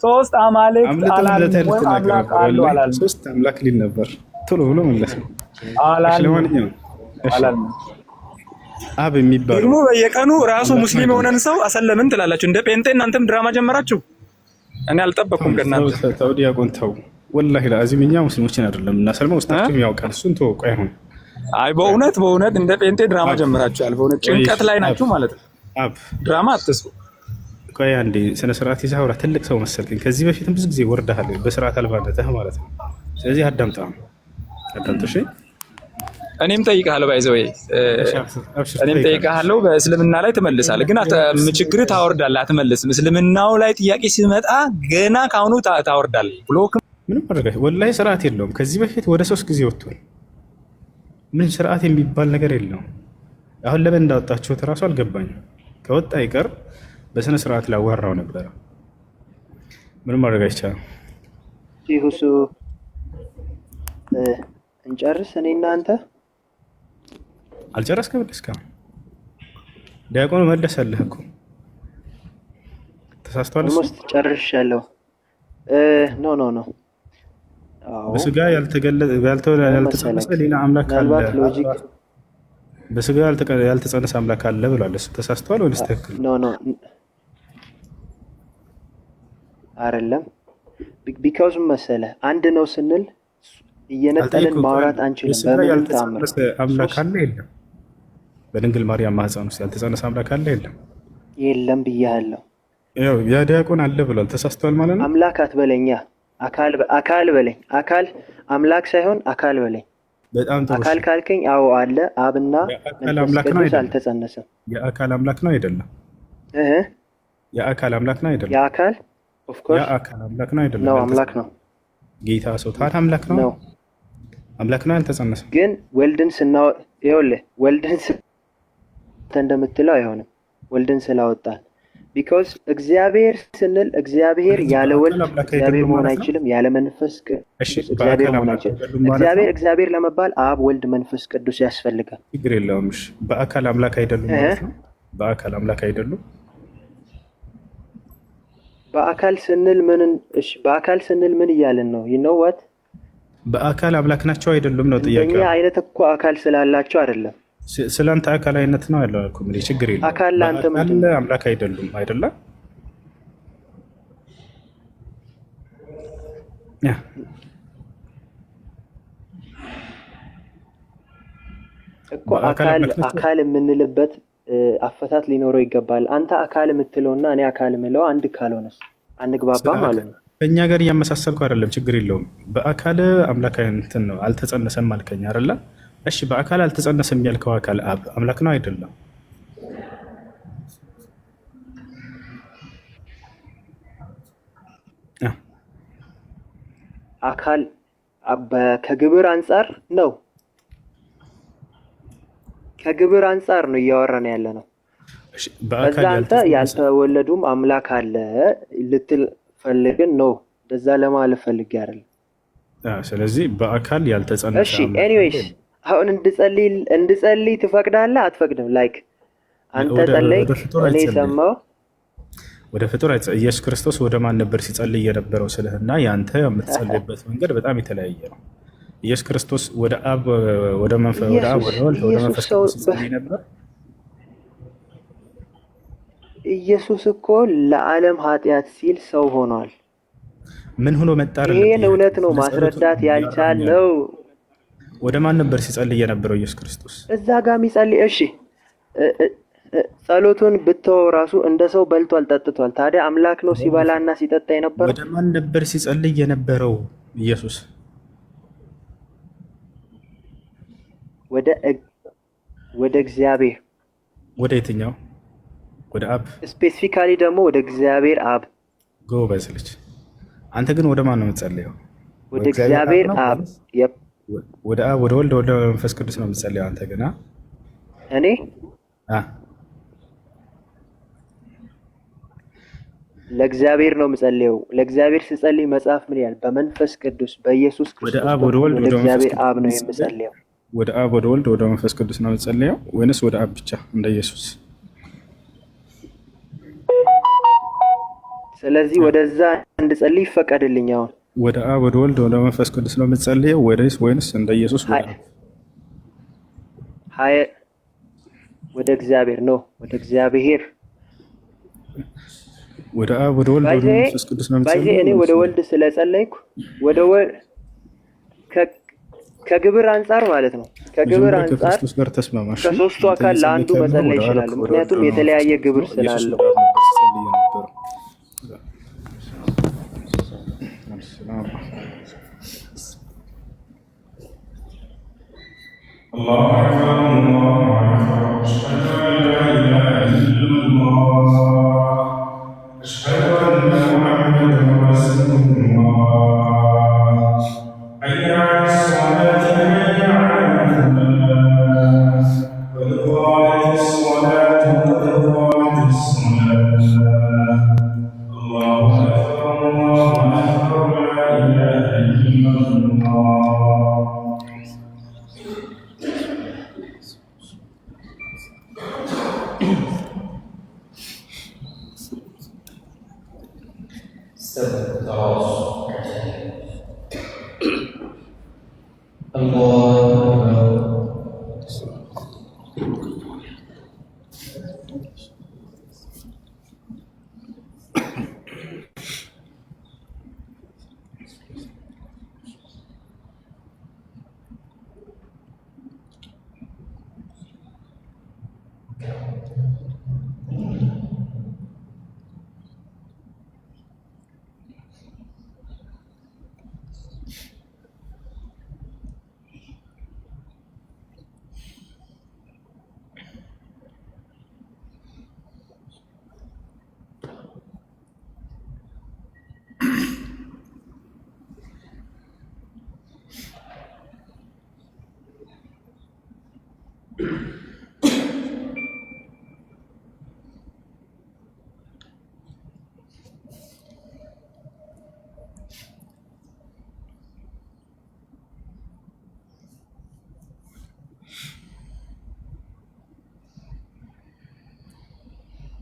Speaker 6: 3 አማልክት አላልንም ወይ አምላክ አሉ አላልንም።
Speaker 1: 3 አምላክ ሊል ነበር። ቶሎ ብሎ መለሰ። ለማንኛውም አብ የሚባለው
Speaker 6: ደግሞ በየቀኑ ራሱ ሙስሊም የሆነን ሰው አሰለምን ትላላችሁ። እንደ ጴንጤ እናንተም ድራማ ጀመራችሁ። እኔ አልጠበቅኩም ከእናንተ።
Speaker 1: ተው ዲያቆን ተው። ወላሂ ለአዚም እኛ ሙስሊሞችን አይደለም እናሰልመው፣ ውስጣችሁም ያውቃል። እሱን ተወቁ አይሆን።
Speaker 6: አይ በእውነት እንደ ጴንጤ ድራማ ጀመራችኋል። በእውነት ጭንቀት ላይ ናችሁ ማለት ነው።
Speaker 1: አብ
Speaker 6: ድራማ አትስሩ።
Speaker 1: ቆይ አንዴ ስነ ስርዓት ይዘህ አውራ። ትልቅ ሰው መሰልከኝ። ከዚህ በፊትም ብዙ ጊዜ ወርደሃል በስርዓት አልባነትህ ማለት ነው። ስለዚህ አዳምጣ። እሺ
Speaker 6: እኔም ጠይቃለሁ ባይዘው እኔም ጠይቃለሁ። በእስልምና ላይ ትመልሳለህ፣ ግን ችግርህ ታወርዳለህ፣ አትመልስም። እስልምናው ላይ ጥያቄ ሲመጣ ገና ካሁኑ ታወርዳለህ። ብሎክ
Speaker 1: ምንም አደረገ ወላሂ ስርዓት የለውም። ከዚህ በፊት ወደ 3 ጊዜ ወጥቷል። ምን ስርዓት የሚባል ነገር የለውም። አሁን ለምን እንዳወጣችሁት እራሱ አልገባኝም። ከወጣ ይቀር በስነ ስርዓት ላዋራው ነበረ። ምንም ማድረግ አይቻልም።
Speaker 2: ሲሁሱ እንጨርስ። እኔ እናንተ
Speaker 1: አልጨረስክም? እስካሁን ዲያቆኑ መለሰልህ እኮ ተሳስቷል።
Speaker 2: ኦልሞስት ጨርሻለሁ። ኖ ኖ ኖ
Speaker 1: በስጋ ያልተጸነሰ ሌላ አምላክ አለ። በስጋ ያልተጸነሰ አምላክ አለ ብሏል። እሱ ተሳስቷል ወይስ ትክክል?
Speaker 2: ኖ ኖ አይደለም። ቢካውዝ መሰለህ አንድ ነው ስንል እየነጠልን ማውራት አንችልም። በምን ተአምር
Speaker 1: አምላክ አለ? የለም። በድንግል ማርያም ማህፀን ውስጥ ያልተጸነሰ አምላክ አለ? የለም።
Speaker 2: የለም ብያለሁ።
Speaker 1: ያው ያ ዲያቆን አለ ብሏል። ተሳስቷል ማለት ነው።
Speaker 2: አምላክ አትበለኛ፣ አካል በለኝ። አካል አምላክ ሳይሆን አካል በለኝ።
Speaker 1: በጣም ጥሩ።
Speaker 2: አካል ካልከኝ አዎ አለ። አብና
Speaker 1: አምላክ ነው አይደለም?
Speaker 2: አልተጸነሰም።
Speaker 1: የአካል አምላክ ነው አይደለም? የአካል አምላክ ነው አይደለም?
Speaker 2: የአካል ኦፍ ኮርስ
Speaker 1: የአካል አምላክ ነው አይደለም?
Speaker 2: ነው አምላክ ነው።
Speaker 1: ጌታ ሰው ታዲያ አምላክ ነው? አምላክ ነው ያልተጸነሰም።
Speaker 2: ግን ወልድን ይኸውልህ ወልድን እንደምትለው አይሆንም። ወልድን ስላወጣን ቢኮዝ እግዚአብሔር ስንል እግዚአብሔር ያለ ወልድ እግዚአብሔር መሆን አይችልም። ያለ መንፈስ ቅዱስ እግዚአብሔር መሆን አይችልም። እግዚአብሔር ለመባል አብ፣ ወልድ፣ መንፈስ ቅዱስ ያስፈልጋል።
Speaker 1: ችግር የለውም። እሺ በአካል አምላክ አይደሉም ማለት ነው። በአካል አምላክ አይደሉም። በአካል ስንል ምን እያልን ነው? you know what በአካል አምላክ ናቸው አይደሉም ነው ጥያቄው።
Speaker 2: እኛ አይነት እኮ አካል ስላላቸው አይደለም።
Speaker 1: ስለአንተ አካል አይነት ነው ያለው እኮ ምን ችግር የለም።
Speaker 2: አካል ለአንተ ምንድን ነው?
Speaker 1: አምላክ አይደሉም አይደለም?
Speaker 2: እኮ አካል የምንልበት አፈታት ሊኖረው ይገባል። አንተ አካል የምትለውና እኔ አካል የምለው አንድ ካልሆነስ አንግባባ ማለት ነው።
Speaker 1: ከኛ ጋር እያመሳሰልኩ አይደለም፣ ችግር የለውም። በአካል አምላክ እንትን ነው አልተጸነሰም አልከኝ አይደለ? እሺ በአካል አልተጸነሰም ያልከው አካል አብ አምላክ ነው አይደለም?
Speaker 2: አካል ከግብር አንጻር ነው። ከግብር አንጻር ነው እያወራን ያለ ነው። በዛ አንተ ያልተወለዱም አምላክ አለ ልትል ፈልግን ነው። እንደዛ ለማለት ፈልጌ አይደለም።
Speaker 1: ስለዚህ በአካል ያልተጸነሰ
Speaker 2: እሺ ኤኒዌይስ አሁን እንድጸልይ ትፈቅዳለህ አትፈቅድም? ላይክ አንተ ጸለይ እኔ ሰማሁ።
Speaker 1: ወደ ፍጡር ኢየሱስ ክርስቶስ ወደ ማን ነበር ሲጸልይ የነበረው ስለህና ያንተ የምትጸልይበት መንገድ በጣም የተለያየ ነው። ኢየሱስ ክርስቶስ ወደ አብ ወደ መንፈስ ወደ አብ ወደ ወልድ ወደ መንፈስ ቅዱስ ሲጸልይ ነበር።
Speaker 2: ኢየሱስ እኮ ለዓለም ኃጢአት ሲል ሰው ሆኗል።
Speaker 1: ምን ሆኖ መጣ?
Speaker 2: ይሄን እውነት ነው ማስረዳት ያልቻለው።
Speaker 1: ወደ ማን ነበር ሲጸልይ የነበረው ኢየሱስ ክርስቶስ?
Speaker 2: እዛ ጋር የሚጸልይ እሺ፣ ጸሎቱን ብትወው ራሱ እንደ ሰው በልቷል ጠጥቷል። ታዲያ አምላክ ነው ሲበላና ሲጠጣ የነበረው?
Speaker 1: ወደ ማን ነበር ሲጸልይ የነበረው ኢየሱስ?
Speaker 2: ወደ እግዚአብሔር።
Speaker 1: ወደ የትኛው? ወደ አብ።
Speaker 2: ስፔሲፊካሊ ደግሞ ወደ እግዚአብሔር አብ።
Speaker 1: ጎበዝ ልጅ። አንተ ግን ወደ ማን ነው የምትጸልየው?
Speaker 2: ወደ እግዚአብሔር አብ።
Speaker 1: ወደ አብ፣ ወደ ወልድ፣ ወደ መንፈስ ቅዱስ ነው የምትጸልየው አንተ ግን?
Speaker 2: እኔ ለእግዚአብሔር ነው የምጸልየው። ለእግዚአብሔር ስጸልይ መጽሐፍ ምን ይላል? በመንፈስ ቅዱስ በኢየሱስ ክርስቶስ
Speaker 1: ወደ አብ፣ ወደ ወልድ፣ ወደ
Speaker 2: እግዚአብሔር አብ ነው የምጸልየው።
Speaker 1: ወደ አብ፣ ወደ ወልድ፣ ወደ መንፈስ ቅዱስ ነው የምትጸልየው ወይንስ ወደ አብ ብቻ እንደ ኢየሱስ?
Speaker 2: ስለዚህ ወደዛ እንድጸልይ ይፈቀድልኝ። አሁን
Speaker 1: ወደ አብ፣ ወደ ወልድ፣ ወደ መንፈስ ቅዱስ ነው የምትጸልየው ወይንስ እንደ ኢየሱስ? ወደ እግዚአብሔር ነው። ወደ እግዚአብሔር ወደ አብ፣ ወደ ወልድ፣ ወደ መንፈስ ቅዱስ ነው የምትጸልየው?
Speaker 2: እኔ ወደ ወልድ ስለጸለይኩ ወደ ከግብር አንጻር ማለት ነው። ከግብር አንጻር ከሶስቱ አካል ለአንዱ መጸለይ ይችላል። ምክንያቱም የተለያየ ግብር ስላለው።
Speaker 1: السلام. الله أكبر الله أكبر أشهد أن لا إله إلا الله أشهد أن محمدا رسول الله حي على الصلاة حي على الفلاح قد قامت الصلاة قد قامت الصلاة الله أكبر لا إله إلا الله.